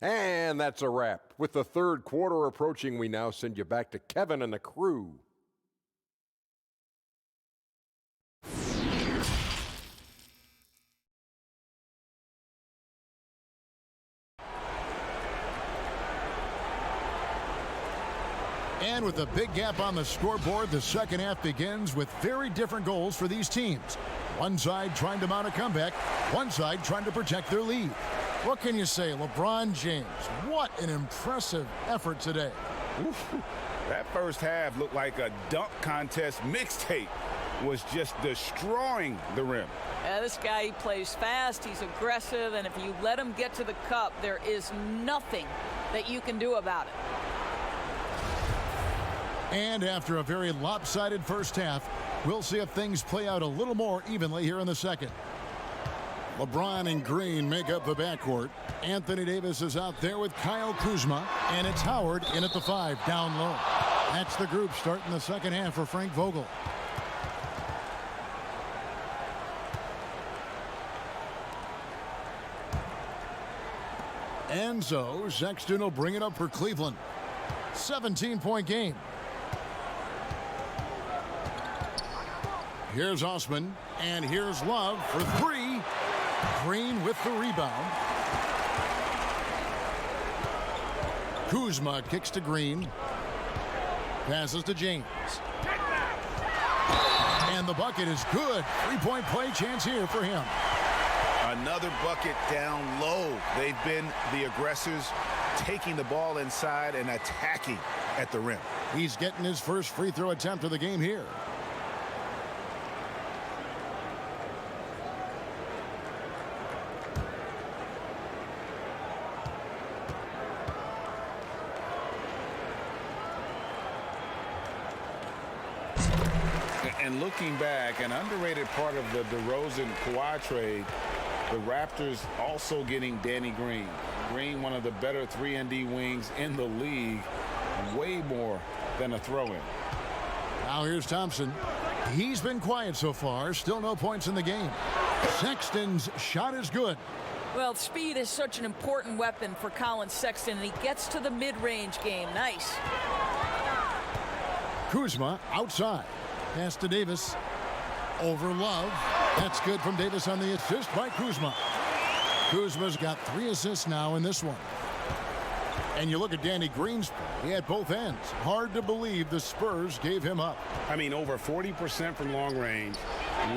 And that's a wrap. With the third quarter approaching, we now send you back to Kevin and the crew. And with a big gap on the scoreboard, the second half begins with very different goals for these teams. One side trying to mount a comeback, one side trying to protect their lead. What can you say, LeBron James? What an impressive effort today. That first half looked like a dunk contest mixtape. Was just destroying the rim. This guy, he plays fast, he's aggressive, and if you let him get to the cup, there is nothing that you can do about it. And after a very lopsided first half, we'll see if things play out a little more evenly here in the second. LeBron and Green make up the backcourt. Anthony Davis is out there with Kyle Kuzma, and it's Howard in at the 5 down low. That's the group starting the second half for Frank Vogel. And so Sexton will bring it up for Cleveland. 17-point game. Here's Osman, and here's Love for 3. Green with the rebound. Kuzma kicks to Green. Passes to James. And the bucket is good. Three-point play chance here for him. Another bucket down low. They've been the aggressors, taking the ball inside and attacking at the rim. He's getting his first free throw attempt of the game here. And looking back, an underrated part of the DeRozan-Kawhi trade, the Raptors also getting Danny Green. Green, one of the better 3-and-D wings in the league, way more than a throw-in. Now here's Thompson. He's been quiet so far. Still no points in the game. Sexton's shot is good. Well, speed is such an important weapon for Colin Sexton, and he gets to the mid-range game. Nice. Kuzma outside. Pass to Davis. Over Love. That's good from Davis on the assist by Kuzma. Kuzma's got 3 assists now in this one. And you look at Danny Green's play at both ends. Hard to believe the Spurs gave him up. I mean, over 40% from long range,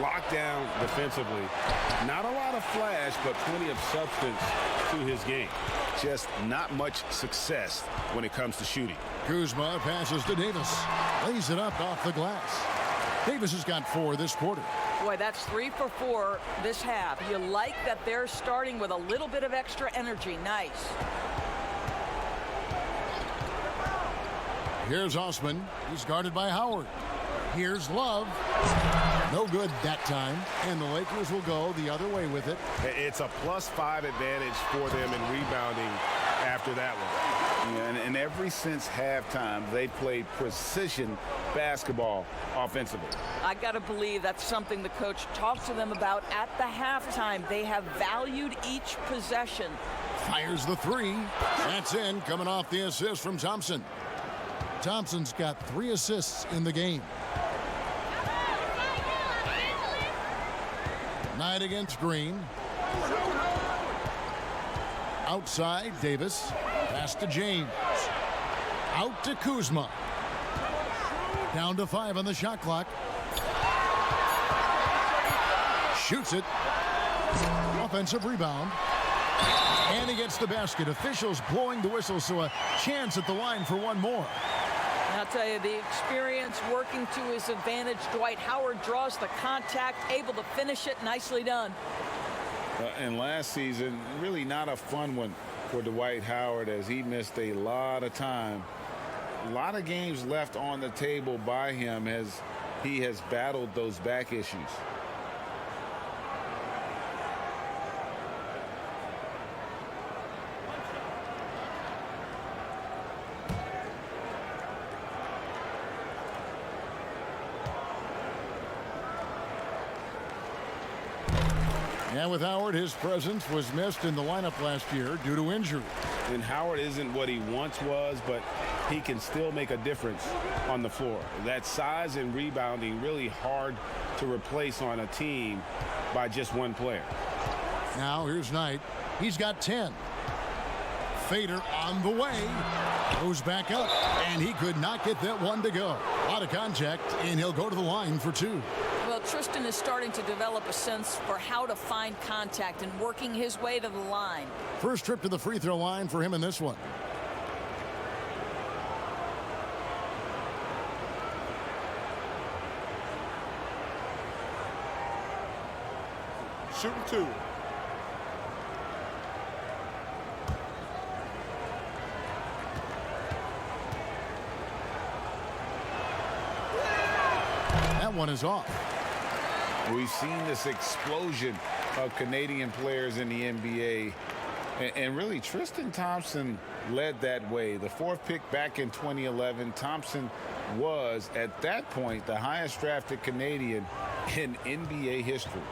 locked down defensively. Not a lot of flash, but plenty of substance to his game. Just not much success when it comes to shooting. Kuzma passes to Davis. Lays it up off the glass. Davis has got 4 this quarter. Boy, that's 3 for 4 this half. You like that they're starting with a little bit of extra energy. Nice. Here's Osman. He's guarded by Howard. Here's Love. No good that time. And the Lakers will go the other way with it. It's a +5 advantage for them in rebounding after that one. Yeah, and ever since halftime, they played precision basketball offensively. I got to believe that's something the coach talked to them about at the halftime. They have valued each possession. Fires the 3. That's in, coming off the assist from Thompson. Thompson's got 3 assists in the game. Knight against Green. Outside, Davis. Pass to James. Out to Kuzma. Down to 5 on the shot clock. Shoots it. Offensive rebound. And he gets the basket. Officials blowing the whistle, so a chance at the line for one more. And I'll tell you, the experience working to his advantage. Dwight Howard draws the contact, able to finish it. Nicely done. And last season, really not a fun one for Dwight Howard, as he missed a lot of time. A lot of games left on the table by him as he has battled those back issues. And with Howard, his presence was missed in the lineup last year due to injury. And Howard isn't what he once was, but he can still make a difference on the floor. That size and rebounding really hard to replace on a team by just one player. Now here's Knight. He's got 10. Fader on the way. Goes back up, and he could not get that one to go. A lot of contact, and he'll go to the line for 2. Well, Tristan is starting to develop a sense for how to find contact and working his way to the line. First trip to the free throw line for him in this one. Shooting 2. That one is off. We've seen this explosion of Canadian players in the NBA. And really, Tristan Thompson led that way. The 4th pick back in 2011, Thompson was, at that point, the highest drafted Canadian in NBA history.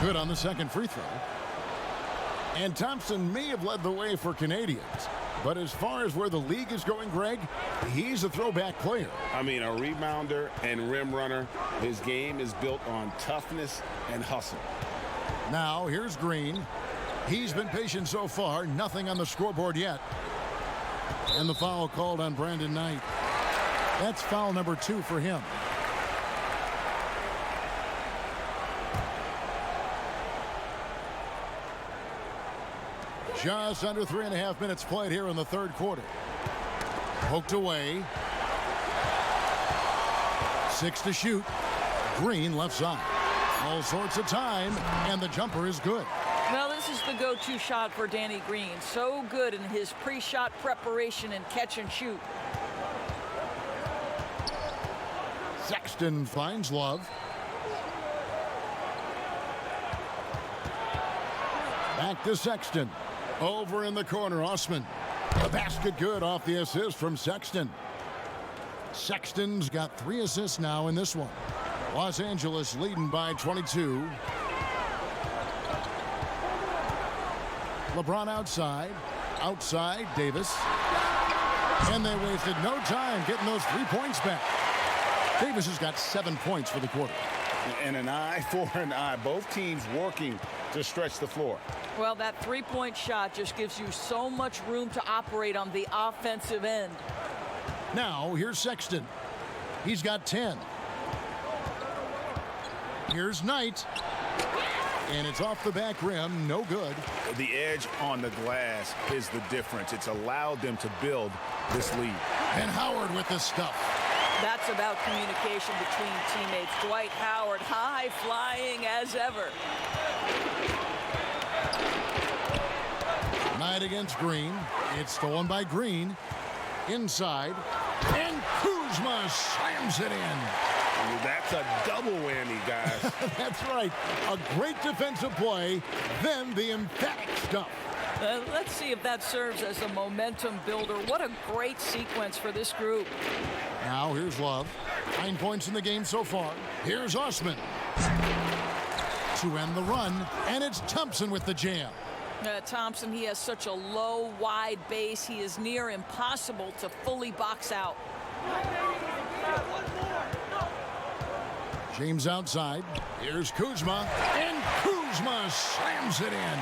Good on the second free throw. And Thompson may have led the way for Canadians. But as far as where the league is going, Greg, he's a throwback player. I mean, a rebounder and rim runner. His game is built on toughness and hustle. Now, here's Green. He's been patient so far. Nothing on the scoreboard yet. And the foul called on Brandon Knight. That's foul number 2 for him. Just under 3.5 minutes played here in the third quarter. Poked away. 6 to shoot. Green left side. All sorts of time, and the jumper is good. Well, this is the go-to shot for Danny Green. So good in his pre-shot preparation and catch and shoot. Sexton finds Love. Back to Sexton. Over in the corner, Osman. The basket good off the assist from Sexton. Sexton's got 3 assists now in this one. Los Angeles leading by 22. LeBron outside. Outside, Davis. And they wasted no time getting those 3 points back. Davis has got 7 points for the quarter. And an eye for an eye. Both teams working to stretch the floor. Well, that 3-point shot just gives you so much room to operate on the offensive end. Now, here's Sexton. He's got 10. Here's Knight. And it's off the back rim. No good. The edge on the glass is the difference. It's allowed them to build this lead. And Howard with the stuff. That's about communication between teammates. Dwight Howard, high flying as ever. Knight against Green. It's stolen by Green. Inside. And Kuzma slams it in. That's a double whammy, guys. That's right. A great defensive play, then the emphatic stuff. Let's see if that serves as a momentum builder. What a great sequence for this group. Now here's Love. 9 points in the game so far. Here's Osman. To end the run, and it's Thompson with the jam. Thompson, he has such a low, wide base. He is near impossible to fully box out. James outside. Here's Kuzma. And Kuzma slams it in.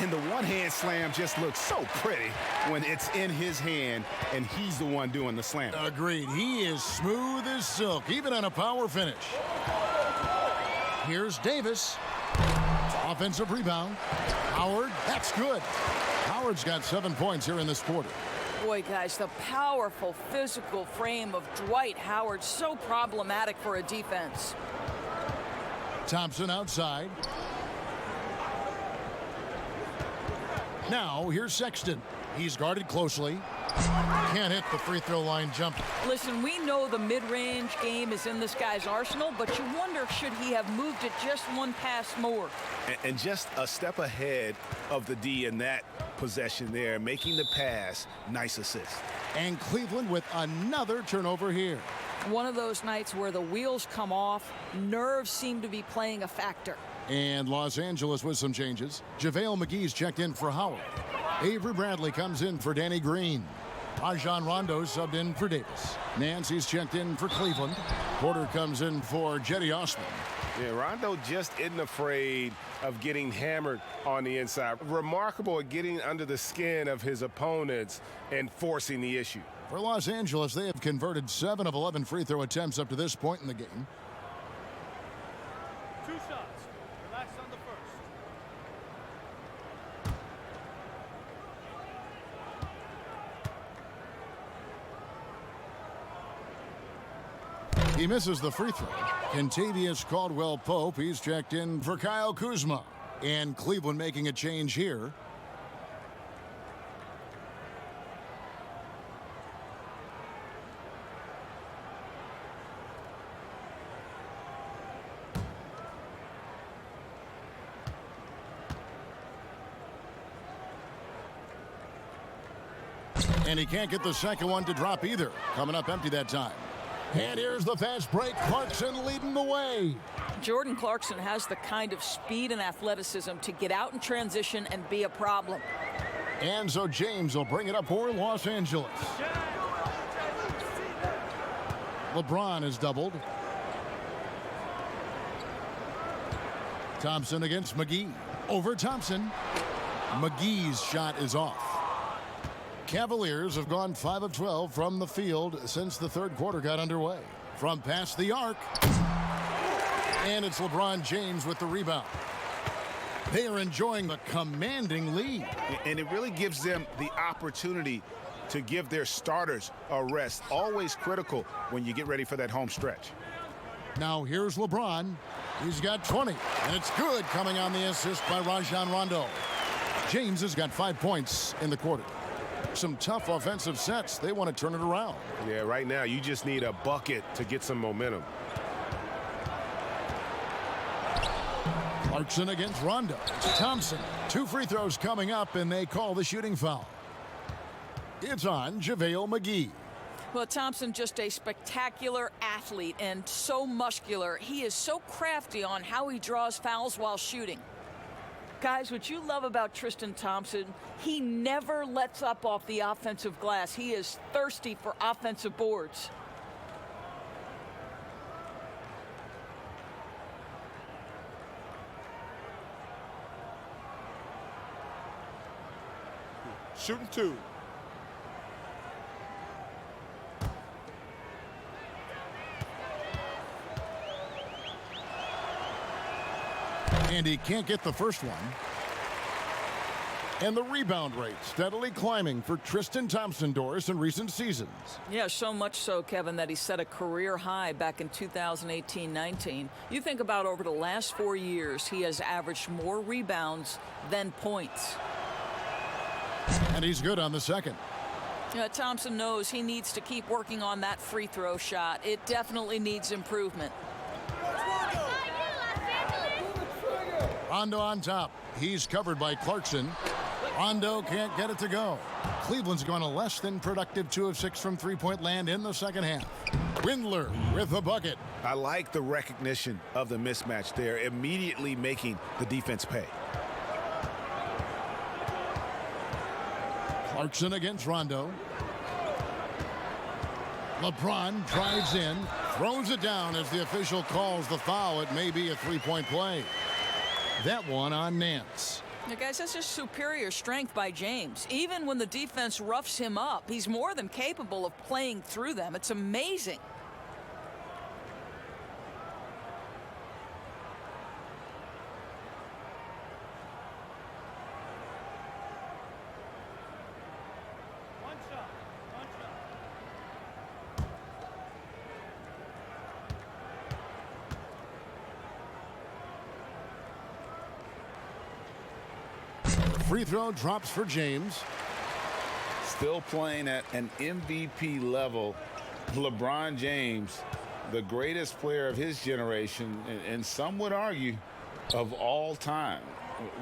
And the one-hand slam just looks so pretty when it's in his hand and he's the one doing the slam. Agreed. He is smooth as silk, even on a power finish. Here's Davis. Offensive rebound. Howard, that's good. Howard's got 7 points here in this quarter. Boy, guys, the powerful physical frame of Dwight Howard, so problematic for a defense. Thompson outside. Now, here's Sexton. He's guarded closely. Can't hit the free throw line jumper. Listen, we know the mid-range game is in this guy's arsenal, but you wonder, should he have moved it just one pass more? And just a step ahead of the D in that possession there, making the pass. Nice assist. And Cleveland with another turnover here. One of those nights where the wheels come off, nerves seem to be playing a factor. And Los Angeles with some changes. JaVale McGee's checked in for Howard. Avery Bradley comes in for Danny Green. Rajon Rondo subbed in for Davis. Nancy's checked in for Cleveland. Porter comes in for Jetty Osman. Yeah, Rondo just isn't afraid of getting hammered on the inside. Remarkable at getting under the skin of his opponents and forcing the issue. For Los Angeles, they have converted 7 of 11 free throw attempts up to this point in the game. 2 shots. Relax on the first. He misses the free throw. Kentavious Caldwell-Pope, he's checked in for Kyle Kuzma. And Cleveland making a change here. And he can't get the second one to drop either. Coming up empty that time. And here's the fast break. Clarkson leading the way. Jordan Clarkson has the kind of speed and athleticism to get out in transition and be a problem. And so James will bring it up for Los Angeles. LeBron is doubled. Thompson against McGee. Over Thompson. McGee's shot is off. Cavaliers have gone 5 of 12 from the field since the third quarter got underway. From past the arc. And it's LeBron James with the rebound. They are enjoying the commanding lead. And it really gives them the opportunity to give their starters a rest. Always critical when you get ready for that home stretch. Now here's LeBron. He's got 20, and it's good coming on the assist by Rajon Rondo. James has got 5 points in the quarter. Some tough offensive sets. They want to turn it around. Yeah, right now you just need a bucket to get some momentum. Clarkson against Rondo. Thompson. 2 free throws coming up, and they call the shooting foul. It's on JaVale McGee. Well, Thompson, just a spectacular athlete and so muscular. He is so crafty on how he draws fouls while shooting. Guys, what you love about Tristan Thompson, he never lets up off the offensive glass. He is thirsty for offensive boards. Shooting 2. And he can't get the first one. And the rebound rate steadily climbing for Tristan Thompson, Doris, in recent seasons. Yeah, so much so, Kevin, that he set a career high back in 2018-19. You think about over the last 4 years, he has averaged more rebounds than points. And he's good on the second. Yeah, Thompson knows he needs to keep working on that free throw shot. It definitely needs improvement. Rondo on top. He's covered by Clarkson. Rondo can't get it to go. Cleveland's gone a less than productive 2 of 6 from three-point land in the second half. Windler with the bucket. I like the recognition of the mismatch there, immediately making the defense pay. Clarkson against Rondo. LeBron drives in, throws it down as the official calls the foul. It may be a three-point play. That one on Nance. Yeah, guys, that's just superior strength by James. Even when the defense roughs him up, he's more than capable of playing through them. It's amazing. Free throw drops for James. Still playing at an MVP level. LeBron James, the greatest player of his generation, and some would argue of all time.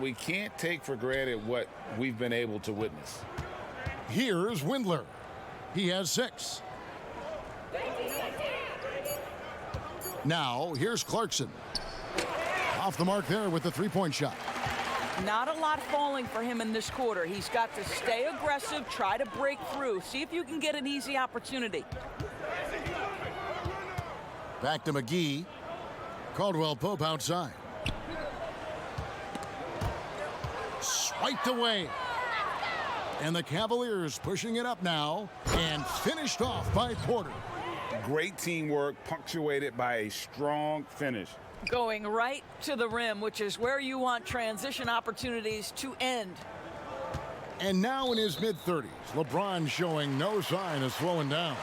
We can't take for granted what we've been able to witness. Here's Windler. He has 6. Now, here's Clarkson. Off the mark there with the three-point shot. Not a lot falling for him in this quarter. He's got to stay aggressive, try to break through, see if you can get an easy opportunity. Back to McGee. Caldwell Pope outside. Swiped away. And the Cavaliers pushing it up now and finished off by Porter. Great teamwork punctuated by a strong finish. Going right to the rim, which is where you want transition opportunities to end. And now in his mid-30s, LeBron showing no sign of slowing down.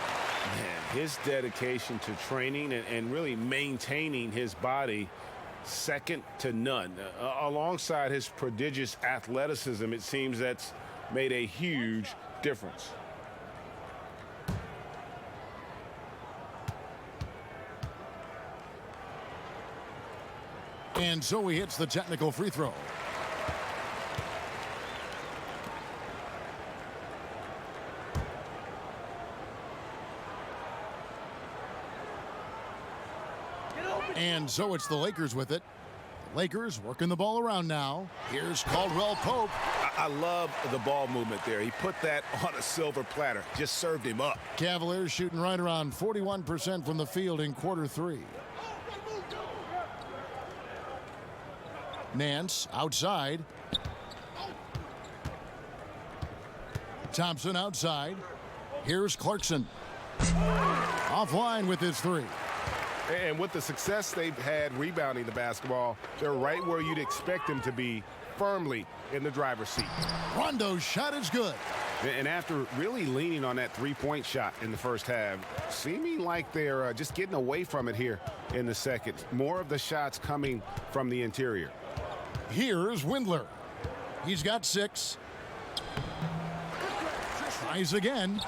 Man, his dedication to training and really maintaining his body, second to none. Alongside his prodigious athleticism, it seems that's made a huge difference. And so he hits the technical free throw. And so it's the Lakers with it. Lakers working the ball around now. Here's Caldwell Pope. I love the ball movement there. He put that on a silver platter. Just served him up. Cavaliers shooting right around 41% from the field in quarter 3. Nance outside. Thompson outside. Here's Clarkson. Offline with his three. And with the success they've had rebounding the basketball, they're right where you'd expect them to be, firmly in the driver's seat. Rondo's shot is good. And after really leaning on that three-point shot in the first half, seeming like they're just getting away from it here in the second. More of the shots coming from the interior. Here's Windler. He's got 6. Tries again.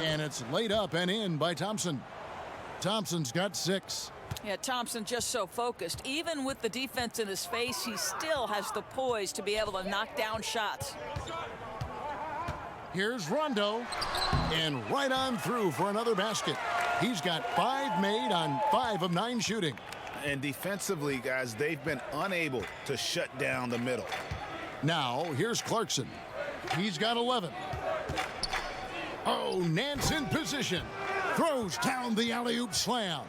And it's laid up and in by Thompson. Thompson's got 6. Yeah, Thompson just so focused. Even with the defense in his face, he still has the poise to be able to knock down shots. Here's Rondo. And right on through for another basket. He's got 5 made on 5 of 9 shooting. And defensively, guys, they've been unable to shut down the middle. Now, here's Clarkson. He's got 11. Oh, Nance in position. Throws down the alley-oop slam.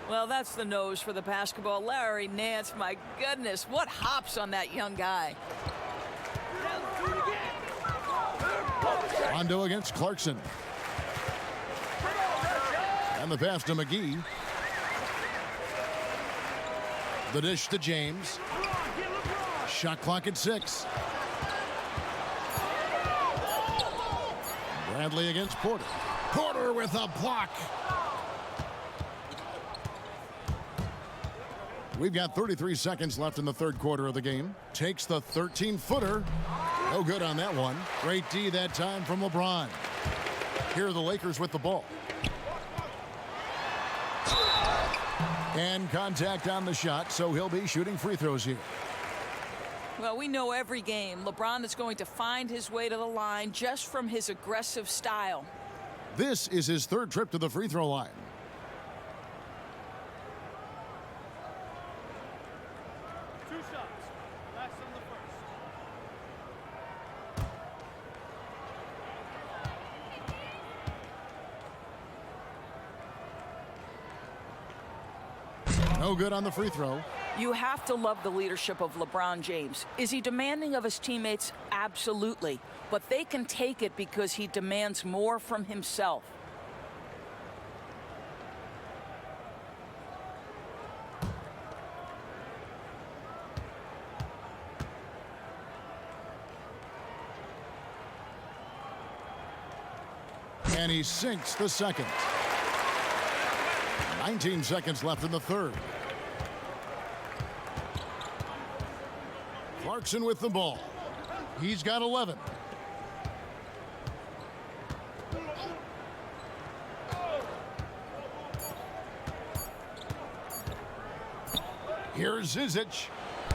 Well, that's the nose for the basketball. Larry Nance, my goodness, what hops on that young guy. Rondo against Clarkson. And the pass to McGee. The dish to James. Shot clock at 6. Bradley against Porter. Porter with a block. We've got 33 seconds left in the third quarter of the game. Takes the 13-footer. No good on that one. Great D that time from LeBron. Here are the Lakers with the ball. And contact on the shot, so he'll be shooting free throws here. Well, we know every game LeBron is going to find his way to the line just from his aggressive style. This is his 3rd trip to the free throw line. No good on the free throw. You have to love the leadership of LeBron James. Is he demanding of his teammates? Absolutely. But they can take it because he demands more from himself. And he sinks the second. 19 seconds left in the third. Clarkson with the ball. He's got 11. Here's Zizic.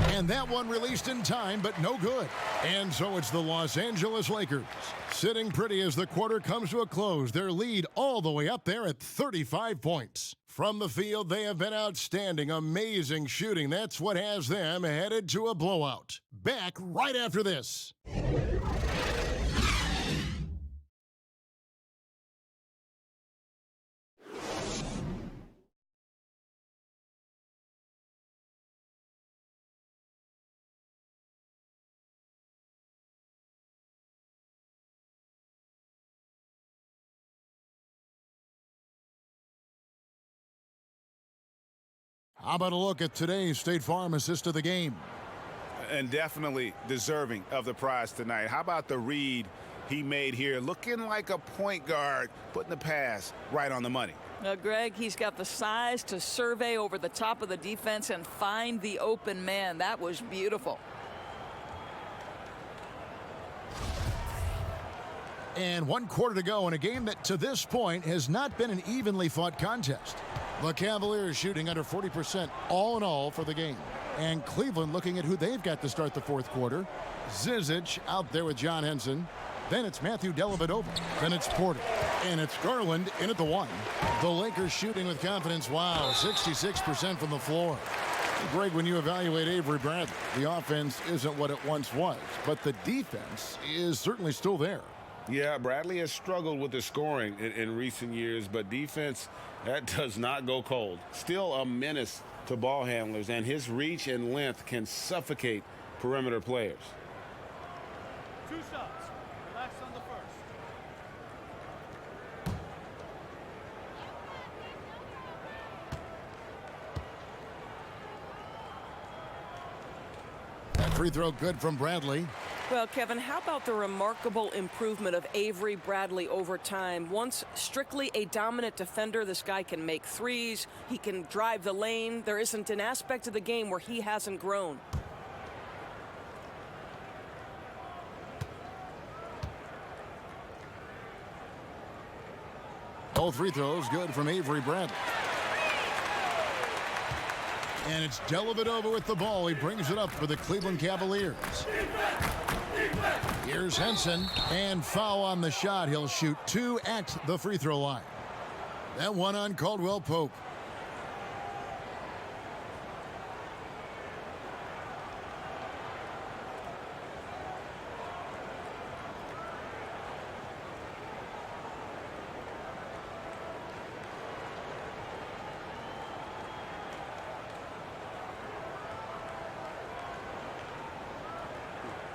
And that one released in time, but no good. And so it's the Los Angeles Lakers sitting pretty as the quarter comes to a close. Their lead all the way up there at 35 points. From the field, they have been outstanding. Amazing shooting. That's what has them headed to a blowout. Back right after this. How about a look at today's State Farm assist of the game? And definitely deserving of the prize tonight. How about the read he made here? Looking like a point guard, putting the pass right on the money. Greg, he's got the size to survey over the top of the defense and find the open man. That was beautiful. And 1 quarter to go in a game that to this point has not been an evenly fought contest. The Cavaliers shooting under 40% all in all for the game. And Cleveland looking at who they've got to start the fourth quarter. Zizic out there with John Henson. Then it's Matthew Dellavedova. Then it's Porter. And it's Garland in at the 1. The Lakers shooting with confidence. Wow, 66% from the floor. Greg, when you evaluate Avery Bradley, the offense isn't what it once was, but the defense is certainly still there. Yeah, Bradley has struggled with the scoring in recent years, but defense, that does not go cold. Still a menace to ball handlers, and his reach and length can suffocate perimeter players. 2 shots. Relax on the first. Free throw good from Bradley. Well, Kevin, how about the remarkable improvement of Avery Bradley over time? Once strictly a dominant defender, this guy can make threes. He can drive the lane. There isn't an aspect of the game where he hasn't grown. All free throws good from Avery Bradley. And it's Dellavedova with the ball. He brings it up for the Cleveland Cavaliers. Here's Henson, and foul on the shot. He'll shoot 2 at the free throw line. That one on Caldwell Pope.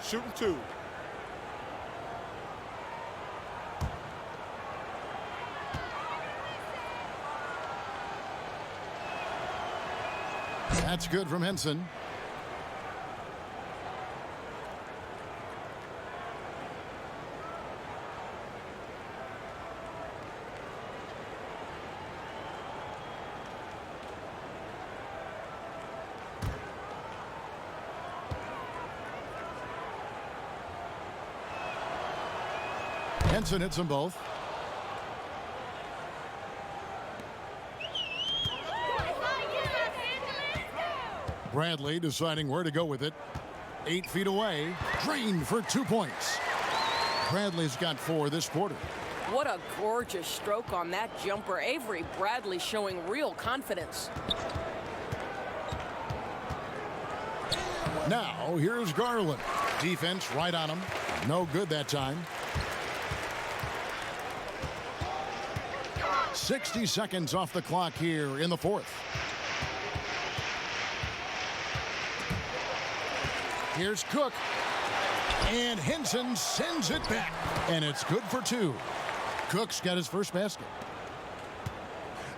Shooting 2. That's good from Henson. Henson hits them both. Bradley deciding where to go with it. 8 feet away. Drained for 2 points. Bradley's got 4 this quarter. What a gorgeous stroke on that jumper. Avery Bradley showing real confidence. Now, here's Garland. Defense right on him. No good that time. 60 seconds off the clock here in the fourth. Here's Cook. And Henson sends it back. And it's good for 2. Cook's got his first basket.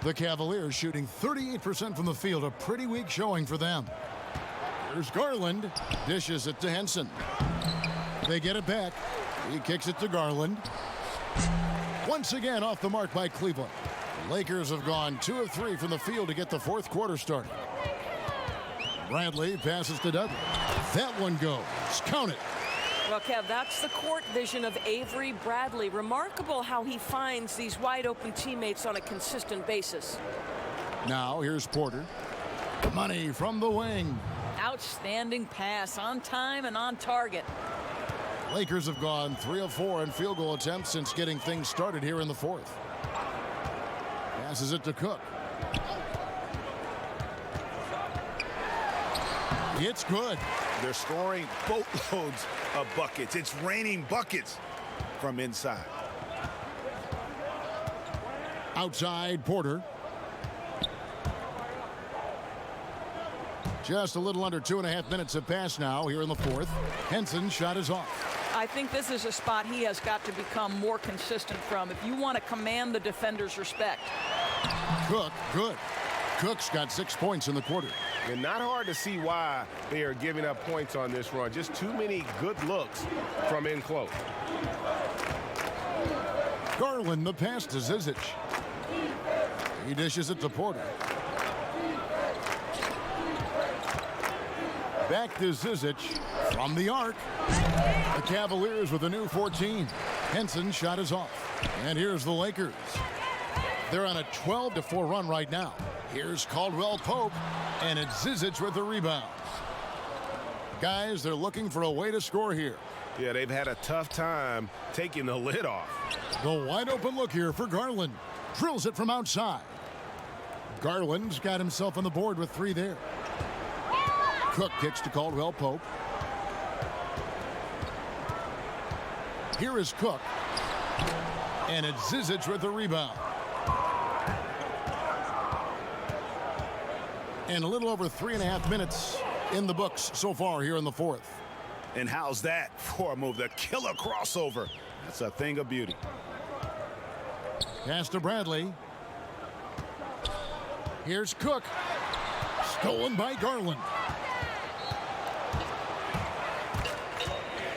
The Cavaliers shooting 38% from the field. A pretty weak showing for them. Here's Garland. Dishes it to Henson. They get it back. He kicks it to Garland. Once again off the mark by Cleveland. Lakers have gone 2 of 3 from the field to get the fourth quarter started. Bradley passes to Dudley. That one goes. Count it. Well, Kev, that's the court vision of Avery Bradley. Remarkable how he finds these wide open teammates on a consistent basis. Now here's Porter. Money from the wing. Outstanding pass, on time and on target. Lakers have gone 3 of 4 in field goal attempts since getting things started here in the fourth. Passes it to Cook. It's good. They're scoring boatloads of buckets. It's raining buckets from inside. Outside, Porter. Just a little under 2.5 minutes have passed now here in the fourth. Henson's shot is off. I think this is a spot he has got to become more consistent from if you want to command the defender's respect. Cook, good. Cook's got 6 points in the quarter. And not hard to see why they are giving up points on this run. Just too many good looks from in close. Garland, the pass to Zizic. He dishes it to Porter. Back to Zizic from the arc. The Cavaliers with a new 14. Henson's shot is off. And here's the Lakers. They're on a 12-4 run right now. Here's Caldwell Pope, and it's Zizic with the rebound. Guys, they're looking for a way to score here. Yeah, they've had a tough time taking the lid off. The wide open look here for Garland. Drills it from outside. Garland's got himself on the board with 3 there. Cook kicks to Caldwell Pope. Here is Cook. And it's Zizic with the rebound. And a little over 3.5 minutes in the books so far here in the fourth. And how's that for a move? The killer crossover. That's a thing of beauty. Pass to Bradley. Here's Cook. Stolen by Garland.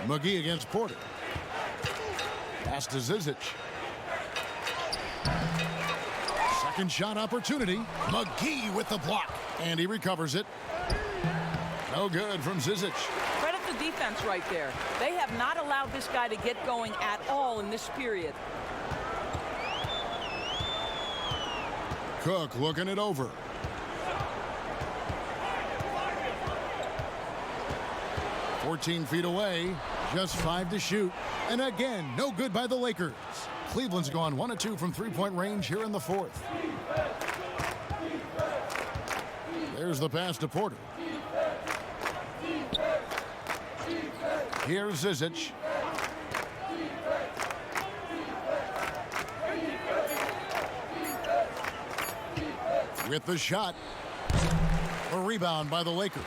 McGee against Porter. Pass to Zizic. Second shot opportunity. McGee with the block. And he recovers it. No good from Zizic. Credit the defense right there. They have not allowed this guy to get going at all in this period. Cook looking it over. "14 feet away, just 5 to shoot. And again, no good by the Lakers. Cleveland's gone 1 of 2 from three-point range here in the fourth. There's the pass to Porter. Here's Zizic. With the shot. A rebound by the Lakers.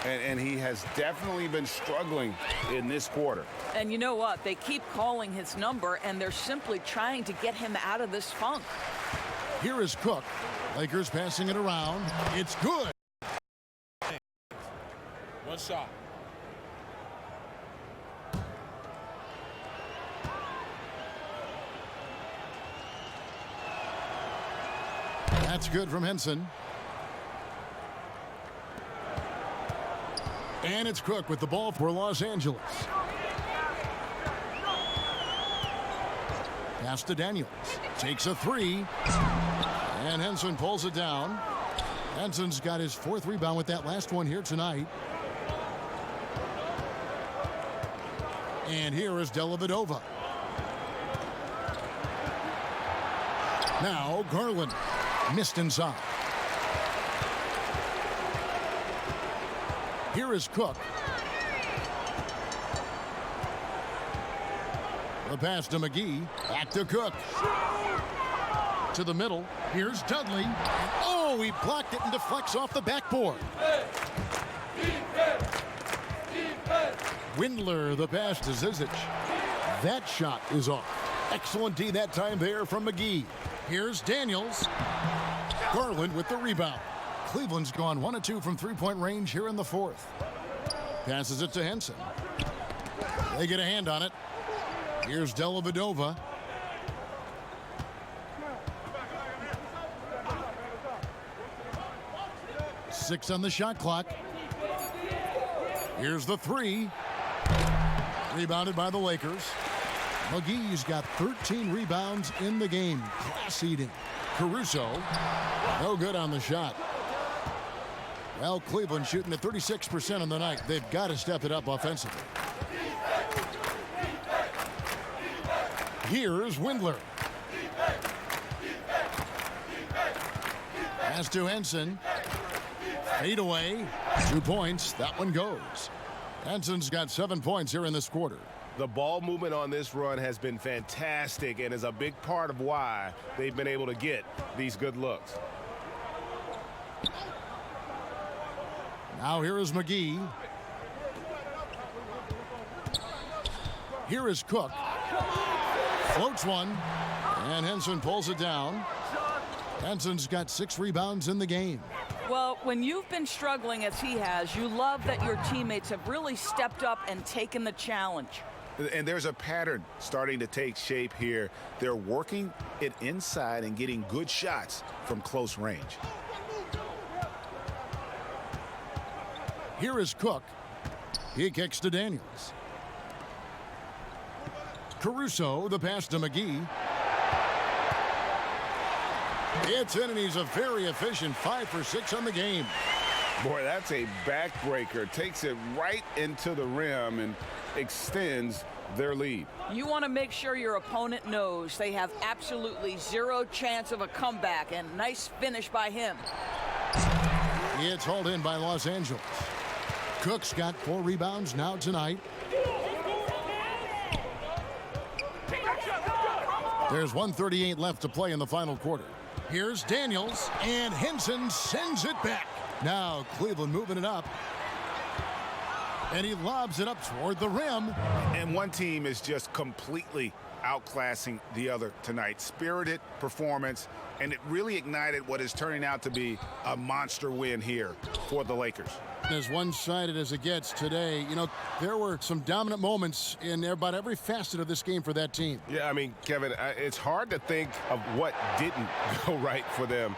And he has definitely been struggling in this quarter. And you know what? They keep calling his number, and they're simply trying to get him out of this funk. Here is Cook. Lakers passing it around. It's good. One shot. That's good from Henson. And it's Cook with the ball for Los Angeles. Pass to Daniels. Takes a three. And Henson pulls it down. Henson's got his 4th rebound with that last one here tonight. And here is Dellavedova. Now Garland. Missed inside. Here is Cook. The pass to McGee. Back to Cook. To the middle. Here's Dudley. Oh, he blocked it and deflects off the backboard. Windler, the pass to Zizic. That shot is off. Excellent D that time there from McGee. Here's Daniels. Garland with the rebound. Cleveland's gone 1 of 2 from three-point range here in the fourth. Passes it to Henson. They get a hand on it. Here's Dellavedova. Six on the shot clock. Here's the three. Rebounded by the Lakers. McGee's got 13 rebounds in the game. Class eating. Caruso. No good on the shot. Well, Cleveland shooting at 36% on the night. They've got to step it up offensively. Here's Windler. Pass to Henson. Fade away. 2 points. That one goes. Henson's got 7 points here in this quarter. The ball movement on this run has been fantastic and is a big part of why they've been able to get these good looks. Now here is McGee. Here is Cook. Floats one. And Henson pulls it down. Henson's got 6 rebounds in the game. Well, when you've been struggling as he has, you love that your teammates have really stepped up and taken the challenge. And there's a pattern starting to take shape here. They're working it inside and getting good shots from close range. Here is Cook. He kicks to Daniels. Caruso, the pass to McGee. It's in, and he's a very efficient 5 for 6 on the game. Boy, that's a backbreaker. Takes it right into the rim and extends their lead. You want to make sure your opponent knows they have absolutely 0 chance of a comeback, and nice finish by him. It's hauled in by Los Angeles. Cook's got 4 rebounds now tonight. There's 1:38 left to play in the final quarter. Here's Daniels, and Henson sends it back. Now Cleveland moving it up. And he lobs it up toward the rim. And one team is just completely outclassing the other tonight. Spirited performance, and it really ignited what is turning out to be a monster win here for the Lakers. As one-sided as it gets today, you know, there were some dominant moments in about every facet of this game for that team. Yeah, I mean, Kevin, it's hard to think of what didn't go right for them.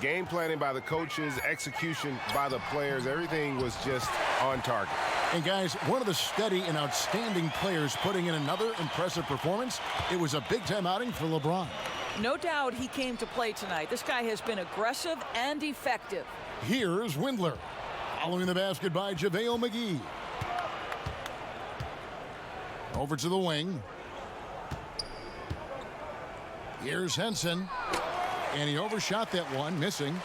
Game planning by the coaches, execution by the players, everything was just on target. And guys, one of the steady and outstanding players putting in another impressive performance, it was a big-time outing for LeBron. No doubt he came to play tonight. This guy has been aggressive and effective. Here's Windler. Following the basket by JaVale McGee. Over to the wing. Here's Henson. And he overshot that one, missing.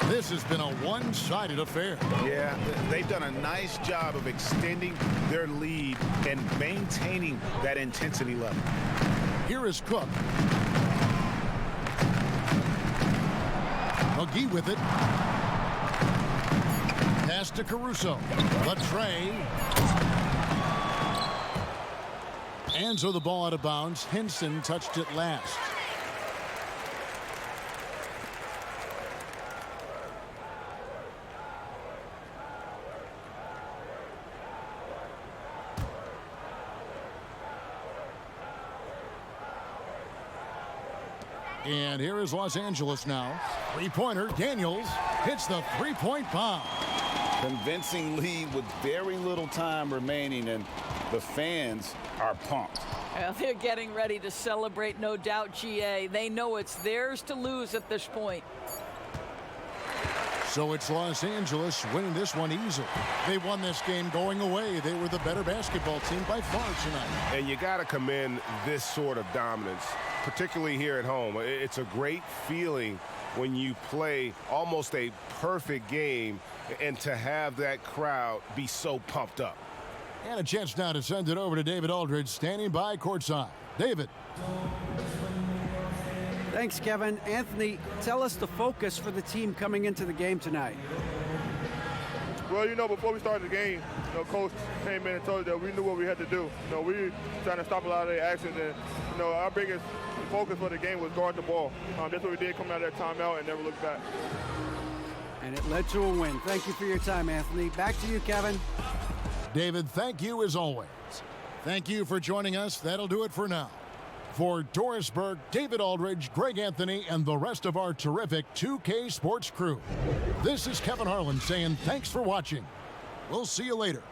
This has been a one-sided affair. Yeah, they've done a nice job of extending their lead and maintaining that intensity level. Here is Cook. McGee with it. Pass to Caruso. Latrey. And so the ball out of bounds. Henson touched it last. And here is Los Angeles now. Three-pointer. Daniels hits the three-point bomb. Convincing lead with very little time remaining, and the fans are pumped. Well, they're getting ready to celebrate, no doubt, GA. They know it's theirs to lose at this point. So it's Los Angeles winning this one easily. They won this game going away. They were the better basketball team by far tonight. And you got to commend this sort of dominance, particularly here at home. It's a great feeling when you play almost a perfect game and to have that crowd be so pumped up. And a chance now to send it over to David Aldridge, standing by courtside. David. Thanks, Kevin. Anthony, tell us the focus for the team coming into the game tonight. Well, you know, before we started the game, you know, Coach came in and told us that we knew what we had to do. You know, we were trying to stop a lot of their actions, and, you know, our biggest focus for the game was guard the ball. That's what we did coming out of that timeout and never looked back. And it led to a win. Thank you for your time, Anthony. Back to you, Kevin. David, thank you as always. Thank you for joining us. That'll do it for now. For Doris Burke, David Aldridge, Greg Anthony, and the rest of our terrific 2K Sports crew, this is Kevin Harlan saying thanks for watching. We'll see you later.